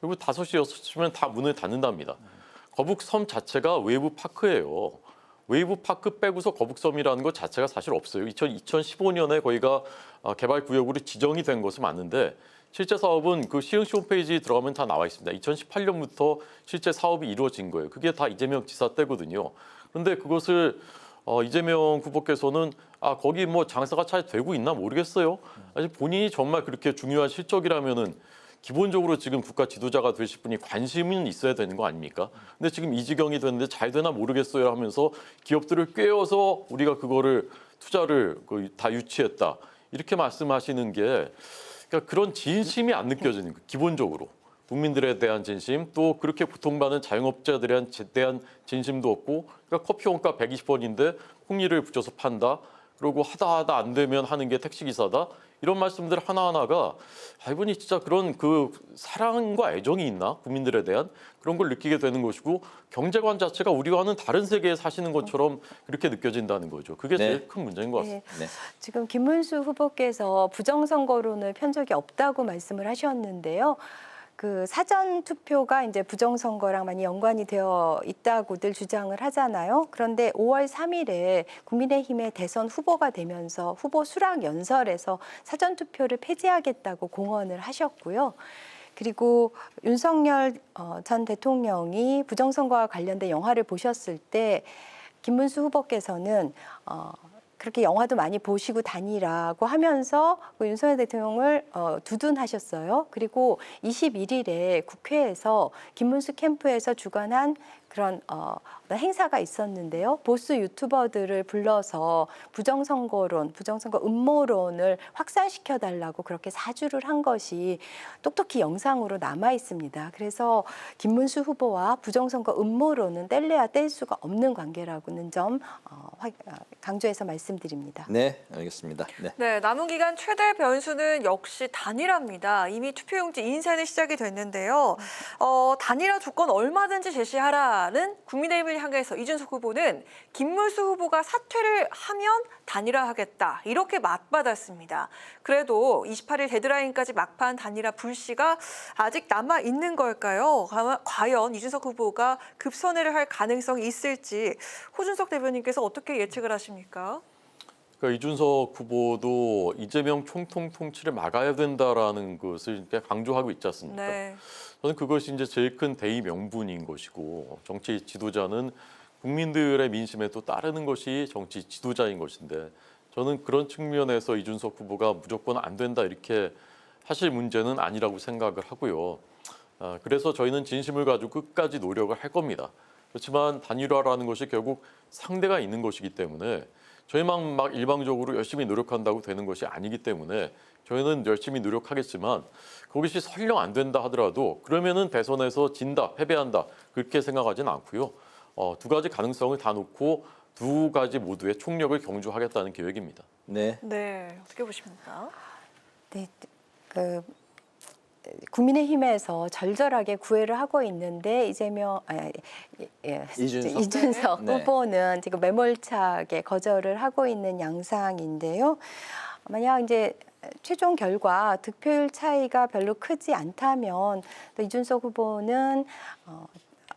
그리고 5시, 6시면 다 문을 닫는답니다. 거북섬 자체가 웨이브 파크예요. 웨이브 파크 빼고서 거북섬이라는 것 자체가 사실 없어요. 2015년에 거기가 개발 구역으로 지정이 된 것은 맞는데 실제 사업은 그 시흥시 홈페이지 들어가면 다 나와 있습니다. 2018년부터 실제 사업이 이루어진 거예요. 그게 다 이재명 지사 때거든요. 그런데 그것을 이재명 후보께서는 거기 뭐 장사가 잘 되고 있나 모르겠어요. 아직 본인이 정말 그렇게 중요한 실적이라면은 기본적으로 지금 국가 지도자가 되실 분이 관심은 있어야 되는 거 아닙니까? 근데 지금 이 지경이 됐는데 잘 되나 모르겠어요 하면서 기업들을 꿰어서 우리가 그거를 투자를 다 유치했다. 이렇게 말씀하시는 게 그러니까 그런 진심이 안 느껴지는 거예요. 기본적으로. 국민들에 대한 진심, 또 그렇게 고통받는 자영업자들에 대한 진심도 없고 그러니까 커피 원가 120원인데 홍리를 붙여서 판다. 그리고 하다 안 되면 하는 게 택시기사다. 이런 말씀들 하나하나가 이분이 진짜 그런 그 사랑과 애정이 있나? 국민들에 대한 그런 걸 느끼게 되는 것이고 경제관 자체가 우리와는 다른 세계에 사시는 것처럼 그렇게 느껴진다는 거죠. 그게 제일 큰 문제인 것 같습니다. 지금 김문수 후보께서 부정선거론을 편 적이 없다고 말씀을 하셨는데요. 그 사전 투표가 이제 부정선거랑 많이 연관이 되어 있다고들 주장을 하잖아요. 그런데 5월 3일에 국민의힘의 대선 후보가 되면서 후보 수락 연설에서 사전 투표를 폐지하겠다고 공언을 하셨고요. 그리고 윤석열 전 대통령이 부정선거와 관련된 영화를 보셨을 때 김문수 후보께서는 그렇게 영화도 많이 보시고 다니라고 하면서 윤석열 대통령을 두둔하셨어요. 그리고 21일에 국회에서 김문수 캠프에서 주관한 그런 어떤 행사가 있었는데요. 보수 유튜버들을 불러서 부정선거론, 부정선거 음모론을 확산시켜 달라고 그렇게 사주를 한 것이 똑똑히 영상으로 남아 있습니다. 그래서 김문수 후보와 부정선거 음모론은 뗄래야 뗄 수가 없는 관계라고는 점 강조해서 말씀드립니다. 네, 알겠습니다. 네. 네, 남은 기간 최대 변수는 역시 단일화입니다. 이미 투표용지 인쇄는 시작이 됐는데요. 단일화 조건 얼마든지 제시하라는 국민의힘을 향해서 이준석 후보는 김문수 후보가 사퇴를 하면 단일화하겠다 이렇게 맞받았습니다. 그래도 28일 데드라인까지 막판 단일화 불씨가 아직 남아 있는 걸까요? 과연 이준석 후보가 급선회를 할 가능성이 있을지 호준석 대변인께서 어떻게 예측을 하십니까? 그러니까 이준석 후보도 이재명 총통 통치를 막아야 된다라는 것을 강조하고 있지 않습니까? 네. 저는 그것이 이제 제일 큰 대의 명분인 것이고 정치 지도자는 국민들의 민심에 또 따르는 것이 정치 지도자인 것인데 저는 그런 측면에서 이준석 후보가 무조건 안 된다 이렇게 하실 문제는 아니라고 생각을 하고요. 그래서 저희는 진심을 가지고 끝까지 노력을 할 겁니다. 그렇지만 단일화라는 것이 결국 상대가 있는 것이기 때문에 저희만 막 일방적으로 열심히 노력한다고 되는 것이 아니기 때문에 저희는 열심히 노력하겠지만 그것이 설령 안 된다 하더라도 그러면은 대선에서 진다, 패배한다 그렇게 생각하지는 않고요. 두 가지 가능성을 다 놓고 두 가지 모두의 총력을 경주하겠다는 계획입니다. 네. 네, 어떻게 보십니까? 네, 국민의힘에서 절절하게 구애를 하고 있는데 이준석 네. 후보는 지금 매몰차게 거절을 하고 있는 양상인데요. 만약 이제 최종 결과 득표율 차이가 별로 크지 않다면 또 이준석 후보는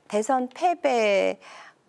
대선 패배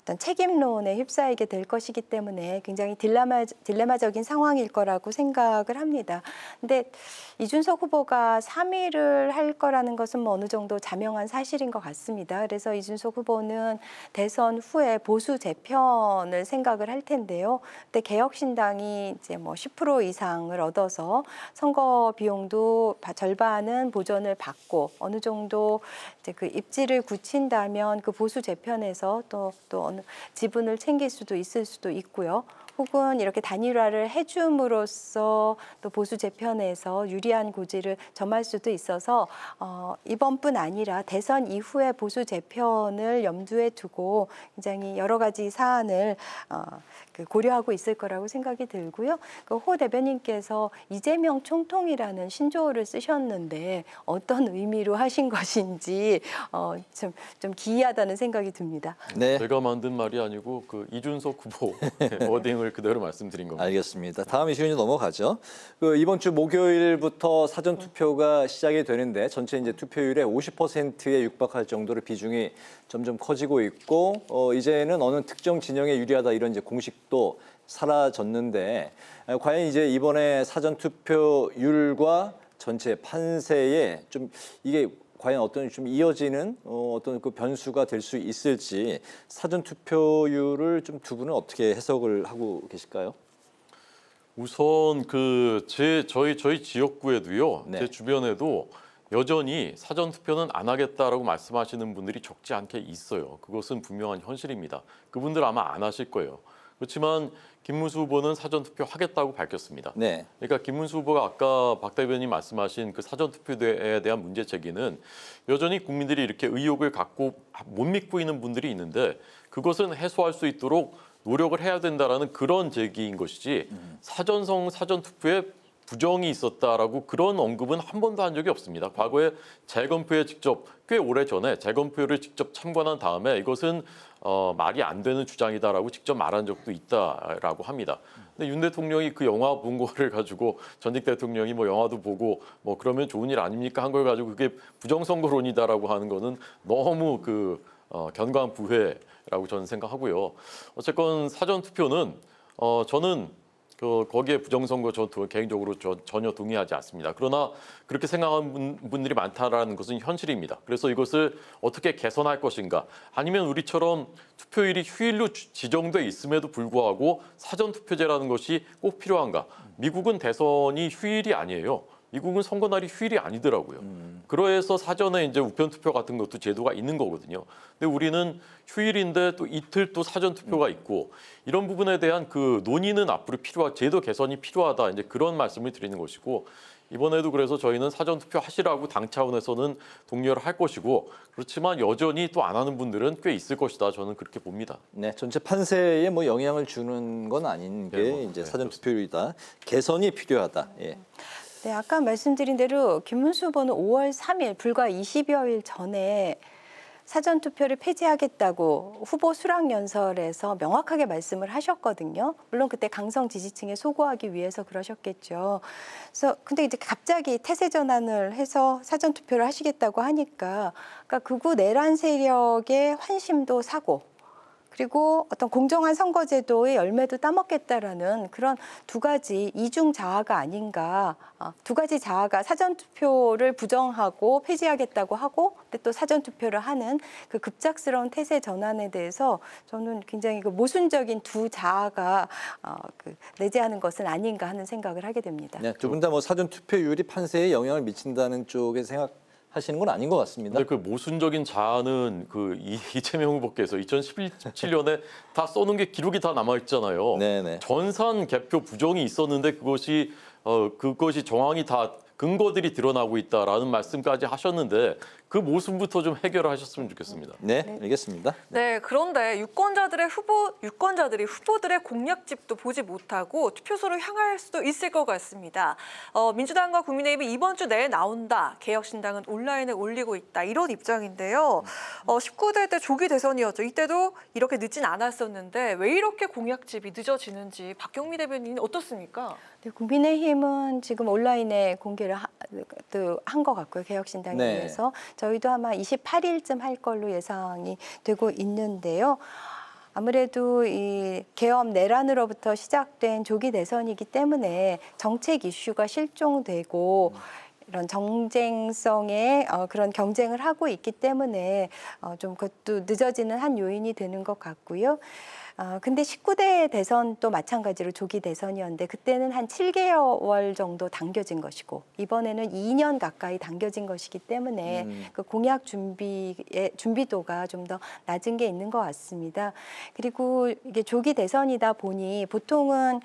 어떤 책임론에 휩싸이게 될 것이기 때문에 굉장히 딜레마적인 상황일 거라고 생각을 합니다. 근데 이준석 후보가 3위를 할 거라는 것은 뭐 어느 정도 자명한 사실인 것 같습니다. 그래서 이준석 후보는 대선 후에 보수 재편을 생각을 할 텐데요. 그때 개혁신당이 이제 뭐 10% 이상을 얻어서 선거 비용도 절반은 보전을 받고 어느 정도 이제 그 입지를 굳힌다면 그 보수 재편에서 또 어느 지분을 챙길 수도 있을 수도 있고요. 혹은 이렇게 단일화를 해줌으로써 또 보수 재편에서 유리한 고지를 점할 수도 있어서 이번뿐 아니라 대선 이후에 보수 재편을 염두에 두고 굉장히 여러 가지 사안을 고려하고 있을 거라고 생각이 들고요. 호 대변인께서 이재명 총통이라는 신조어를 쓰셨는데 어떤 의미로 하신 것인지 좀 기이하다는 생각이 듭니다. 네. 제가 만든 말이 아니고 그 이준석 후보 워딩을 그대로 말씀드린 겁니다. 알겠습니다. 다음 이슈로 넘어가죠. 이번 주 목요일부터 사전 투표가 시작이 되는데 전체 이제 투표율의 50%에 육박할 정도로 비중이 점점 커지고 있고 이제는 어느 특정 진영에 유리하다 이런 이제 공식도 사라졌는데 과연 이제 이번에 사전 투표율과 전체 판세에 좀 이게 과연 어떤 좀 이어지는 어떤 그 변수가 될 수 있을지 사전 투표율을 좀 두 분은 어떻게 해석을 하고 계실까요? 우선 저희 지역구에도요. 네. 제 주변에도 여전히 사전 투표는 안 하겠다라고 말씀하시는 분들이 적지 않게 있어요. 그것은 분명한 현실입니다. 그분들 아마 안 하실 거예요. 그렇지만 김문수 후보는 사전 투표 하겠다고 밝혔습니다. 네. 그러니까 김문수 후보가 아까 박 대변인 말씀하신 그 사전 투표에 대한 문제 제기는 여전히 국민들이 이렇게 의혹을 갖고 못 믿고 있는 분들이 있는데 그것은 해소할 수 있도록 노력을 해야 된다라는 그런 제기인 것이지 사전 투표에 부정이 있었다라고 그런 언급은 한 번도 한 적이 없습니다. 과거에 재검표에 직접 꽤 오래 전에 재검표를 직접 참관한 다음에 이것은 말이 안 되는 주장이다라고 직접 말한 적도 있다라고 합니다. 근데 윤 대통령이 그 영화 본 거를 가지고 전직 대통령이 뭐 영화도 보고 뭐 그러면 좋은 일 아닙니까 한 걸 가지고 그게 부정선거론이다라고 하는 거는 너무 견강부회라고 저는 생각하고요. 어쨌건 사전 투표는 저는 거기에 부정선거 개인적으로 전혀 동의하지 않습니다. 그러나 그렇게 생각하는 분들이 많다라는 것은 현실입니다. 그래서 이것을 어떻게 개선할 것인가 아니면 우리처럼 투표일이 휴일로 지정돼 있음에도 불구하고 사전 투표제라는 것이 꼭 필요한가? 미국은 대선이 휴일이 아니에요. 미국은 선거 날이 휴일이 아니더라고요. 그래서 사전에 이제 우편 투표 같은 것도 제도가 있는 거거든요. 근데 우리는 휴일인데 또 이틀 또 사전 투표가 있고 이런 부분에 대한 그 논의는 앞으로 제도 개선이 필요하다. 이제 그런 말씀을 드리는 것이고 이번에도 그래서 저희는 사전 투표 하시라고 당 차원에서는 독려를 할 것이고 그렇지만 여전히 또 안 하는 분들은 꽤 있을 것이다. 저는 그렇게 봅니다. 네, 전체 판세에 뭐 영향을 주는 건 아닌 게 이제 사전 투표율이다. 개선이 필요하다. 예. 네, 아까 말씀드린 대로 김문수 후보는 5월 3일 불과 20여일 전에 사전투표를 폐지하겠다고 후보 수락연설에서 명확하게 말씀을 하셨거든요. 물론 그때 강성 지지층에 소구하기 위해서 그러셨겠죠. 그래서 근데 이제 갑자기 태세 전환을 해서 사전투표를 하시겠다고 하니까 그러니까 극우 내란 세력의 환심도 사고 그리고 어떤 공정한 선거제도의 열매도 따먹겠다라는 그런 두 가지 이중 자아가 아닌가. 두 가지 자아가 사전투표를 부정하고 폐지하겠다고 하고 근데 또 사전투표를 하는 그 급작스러운 태세 전환에 대해서 저는 굉장히 그 모순적인 두 자아가 내재하는 것은 아닌가 하는 생각을 하게 됩니다. 네, 두 분 다 뭐 사전투표율이 판세에 영향을 미친다는 쪽에 하시는 건 아닌 것 같습니다. 근데 그 모순적인 자아는 그 이재명 후보께서 2017년에 다 써놓은 게 기록이 다 남아 있잖아요. 네네. 전산 개표 부정이 있었는데 그것이 정황이 다 근거들이 드러나고 있다라는 말씀까지 하셨는데 그 모순부터 좀 해결하셨으면 좋겠습니다. 네, 알겠습니다. 네, 그런데 유권자들이 후보들의 공약집도 보지 못하고 투표소로 향할 수도 있을 것 같습니다. 민주당과 국민의힘이 이번 주 내에 나온다. 개혁신당은 온라인에 올리고 있다. 이런 입장인데요. 19대 때 조기 대선이었죠. 이때도 이렇게 늦진 않았었는데 왜 이렇게 공약집이 늦어지는지 박경미 대변인은 어떻습니까? 네, 국민의힘은 지금 온라인에 공개를 한 것 같고요. 개혁신당에 네. 의해서. 저희도 아마 28일쯤 할 걸로 예상이 되고 있는데요. 아무래도 이 계엄 내란으로부터 시작된 조기 대선이기 때문에 정책 이슈가 실종되고 이런 정쟁성의 그런 경쟁을 하고 있기 때문에 좀 그것도 늦어지는 한 요인이 되는 것 같고요. 근데 19대 대선도 마찬가지로 조기 대선이었는데 그때는 한 7개월 정도 당겨진 것이고 이번에는 2년 가까이 당겨진 것이기 때문에 그 공약 준비도가 좀 더 낮은 게 있는 것 같습니다. 그리고 이게 조기 대선이다 보니 보통은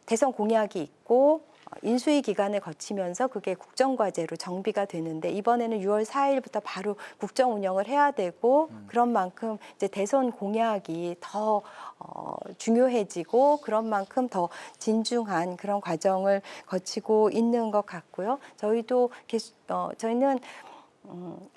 대선 공약이 있고 인수위 기간을 거치면서 그게 국정과제로 정비가 되는데 이번에는 6월 4일부터 바로 국정 운영을 해야 되고 그런 만큼 이제 대선 공약이 더 중요해지고 그런 만큼 더 진중한 그런 과정을 거치고 있는 것 같고요. 저희는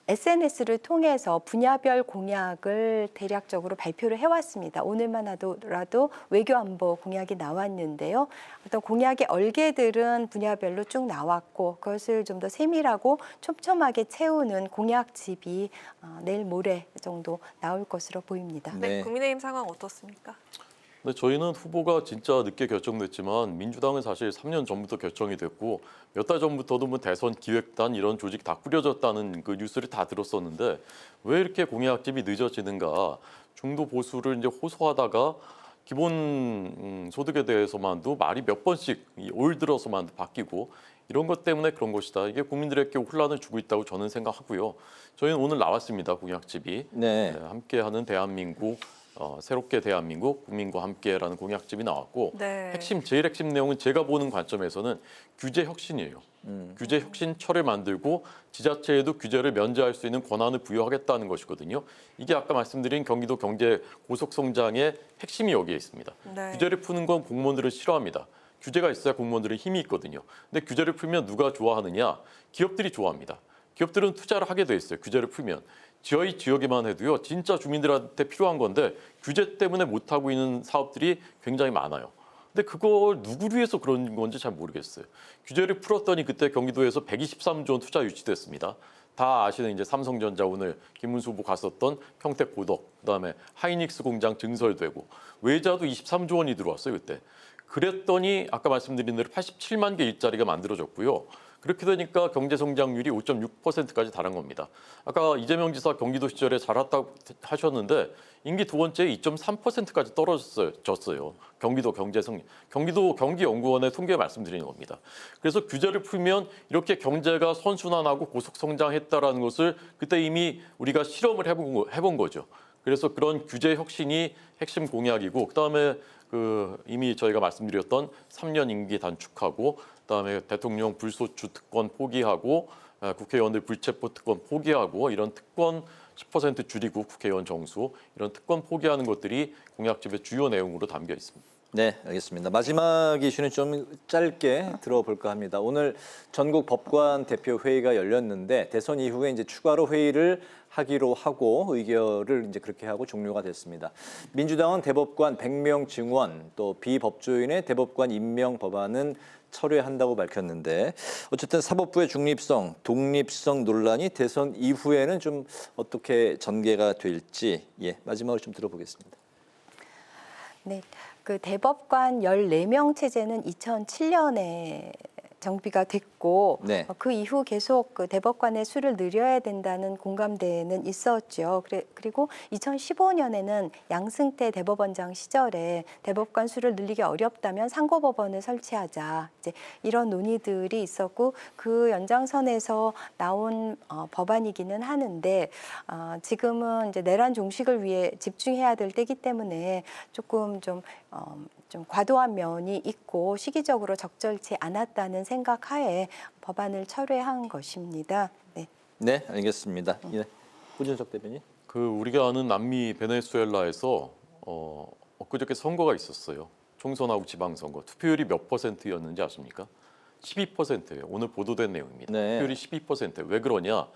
SNS를 통해서 분야별 공약을 대략적으로 발표를 해왔습니다. 오늘만 하더라도 외교안보 공약이 나왔는데요. 어떤 공약의 얼개들은 분야별로 쭉 나왔고 그것을 좀 더 세밀하고 촘촘하게 채우는 공약집이 내일 모레 정도 나올 것으로 보입니다. 네, 국민의힘 상황 어떻습니까? 근데 저희는 후보가 진짜 늦게 결정됐지만 민주당은 사실 3년 전부터 결정이 됐고 몇 달 전부터도 뭐 대선 기획단 이런 조직 다 꾸려졌다는 그 뉴스를 다 들었었는데 왜 이렇게 공약집이 늦어지는가? 중도 보수를 이제 호소하다가 기본 소득에 대해서만도 말이 몇 번씩 올 들어서만 바뀌고 이런 것 때문에 그런 것이다. 이게 국민들에게 혼란을 주고 있다고 저는 생각하고요. 저희는 오늘 나왔습니다. 공약집이. 네. 함께하는 대한민국. 새롭게 대한민국 국민과 함께라는 공약집이 나왔고 네. 제일 핵심 내용은 제가 보는 관점에서는 규제 혁신이에요. 규제 혁신처를 만들고 지자체에도 규제를 면제할 수 있는 권한을 부여하겠다는 것이거든요. 이게 아까 말씀드린 경기도 경제 고속성장의 핵심이 여기에 있습니다. 네. 규제를 푸는 건 공무원들은 싫어합니다. 규제가 있어야 공무원들은 힘이 있거든요. 근데 규제를 풀면 누가 좋아하느냐? 기업들이 좋아합니다. 기업들은 투자를 하게 돼 있어요. 규제를 풀면. 저희 지역에만 해도요. 진짜 주민들한테 필요한 건데 규제 때문에 못하고 있는 사업들이 굉장히 많아요. 근데 그걸 누구를 위해서 그런 건지 잘 모르겠어요. 규제를 풀었더니 그때 경기도에서 123조 원 투자 유치됐습니다. 다 아시는 이제 삼성전자 오늘 김문수 후보 갔었던 평택 고덕, 그다음에 하이닉스 공장 증설되고 외자도 23조 원이 들어왔어요 그때. 그랬더니 아까 말씀드린 대로 87만 개 일자리가 만들어졌고요. 그렇게 되니까 경제 성장률이 5.6%까지 달한 겁니다. 아까 이재명 지사 경기도 시절에 잘했다고 하셨는데 임기 두 번째에 2.3%까지 떨어졌어요. 경기도 경기연구원의 통계 말씀드리는 겁니다. 그래서 규제를 풀면 이렇게 경제가 선순환하고 고속 성장했다라는 것을 그때 이미 우리가 실험을 해본 거죠. 그래서 그런 규제 혁신이 핵심 공약이고 그다음에 이미 저희가 말씀드렸던 3년 임기 단축하고 그다음에 대통령 불소추 특권 포기하고 국회의원들 불체포 특권 포기하고 이런 특권 10% 줄이고 국회의원 정수 이런 특권 포기하는 것들이 공약집의 주요 내용으로 담겨 있습니다. 네, 알겠습니다. 마지막 이슈는 좀 짧게 들어볼까 합니다. 오늘 전국 법관 대표 회의가 열렸는데 대선 이후에 이제 추가로 회의를 하기로 하고 의결을 이제 그렇게 하고 종료가 됐습니다. 민주당은 대법관 100명 증원 또 비법조인의 대법관 임명 법안은 철회한다고 밝혔는데 어쨌든 사법부의 중립성, 독립성 논란이 대선 이후에는 좀 어떻게 전개가 될지 마지막으로 좀 들어보겠습니다. 네, 그 대법관 14명 체제는 2007년에 정비가 됐고 네. 그 이후 계속 그 대법관의 수를 늘려야 된다는 공감대는 있었죠. 그리고 2015년에는 양승태 대법원장 시절에 대법관 수를 늘리기 어렵다면 상고법원을 설치하자 이제 이런 논의들이 있었고 그 연장선에서 나온 법안이기는 하는데 지금은 이제 내란 종식을 위해 집중해야 될 때이기 때문에 조금 좀 과도한 면이 있고 시기적으로 적절치 않았다는 생각하에 법안을 철회한 것입니다. 네, 네, 알겠습니다. 호준석 대변인. 우리가 아는 남미 베네수엘라에서 엊그저께 선거가 있었어요. 총선하고 지방선거. 투표율이 몇 %였는지 아십니까? 12%예요. 오늘 보도된 내용입니다. 네. 투표율이 12%. 왜 그러냐?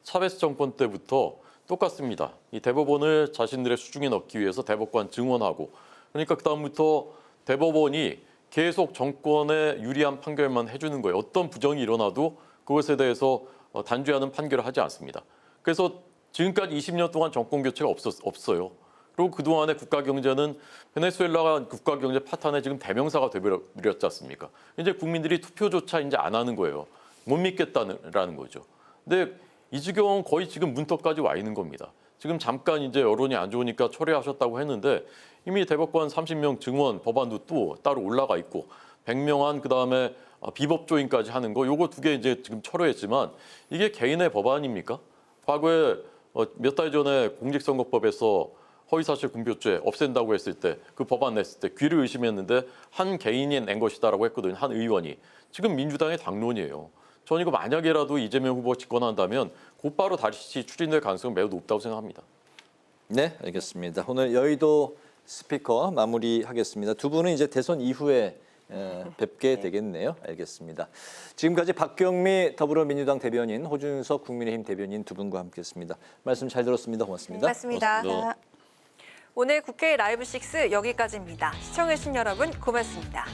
차베스 정권 때부터 똑같습니다. 이 대법원을 자신들의 수중에 넣기 위해서 대법관 증원하고 그러니까 그다음부터 대법원이 계속 정권에 유리한 판결만 해주는 거예요. 어떤 부정이 일어나도 그것에 대해서 단죄하는 판결을 하지 않습니다. 그래서 지금까지 20년 동안 정권 교체가 없어요. 그리고 그동안의 국가 경제는 베네수엘라가 국가 경제 파탄의 지금 대명사가 되버렸지 않습니까? 이제 국민들이 투표조차 이제 안 하는 거예요. 못 믿겠다는 거죠. 근데 이 지경은 거의 지금 문턱까지 와 있는 겁니다. 지금 잠깐 이제 여론이 안 좋으니까 철회하셨다고 했는데 이미 대법관 30명 증원 법안도 또 따로 올라가 있고 100명한 그다음에 비법조인까지 하는 거 요거 두 개 이제 지금 철회했지만 이게 개인의 법안입니까? 과거에 몇 달 전에 공직선거법에서 허위사실 공표죄 없앤다고 했을 때 그 법안 냈을 때 귀를 의심했는데 한 개인이 낸 것이다라고 했거든요. 한 의원이. 지금 민주당의 당론이에요. 전 이거 만약에라도 이재명 후보 집권한다면 곧바로 다시 추진될 가능성이 매우 높다고 생각합니다. 네, 알겠습니다. 오늘 여의도 스피커 마무리하겠습니다. 두 분은 이제 대선 이후에 뵙게 되겠네요. 알겠습니다. 지금까지 박경미 더불어민주당 대변인, 호준석 국민의힘 대변인 두 분과 함께했습니다. 말씀 잘 들었습니다. 고맙습니다. 고맙습니다. 오늘 국회 라이브 6 여기까지입니다. 시청해주신 여러분 고맙습니다.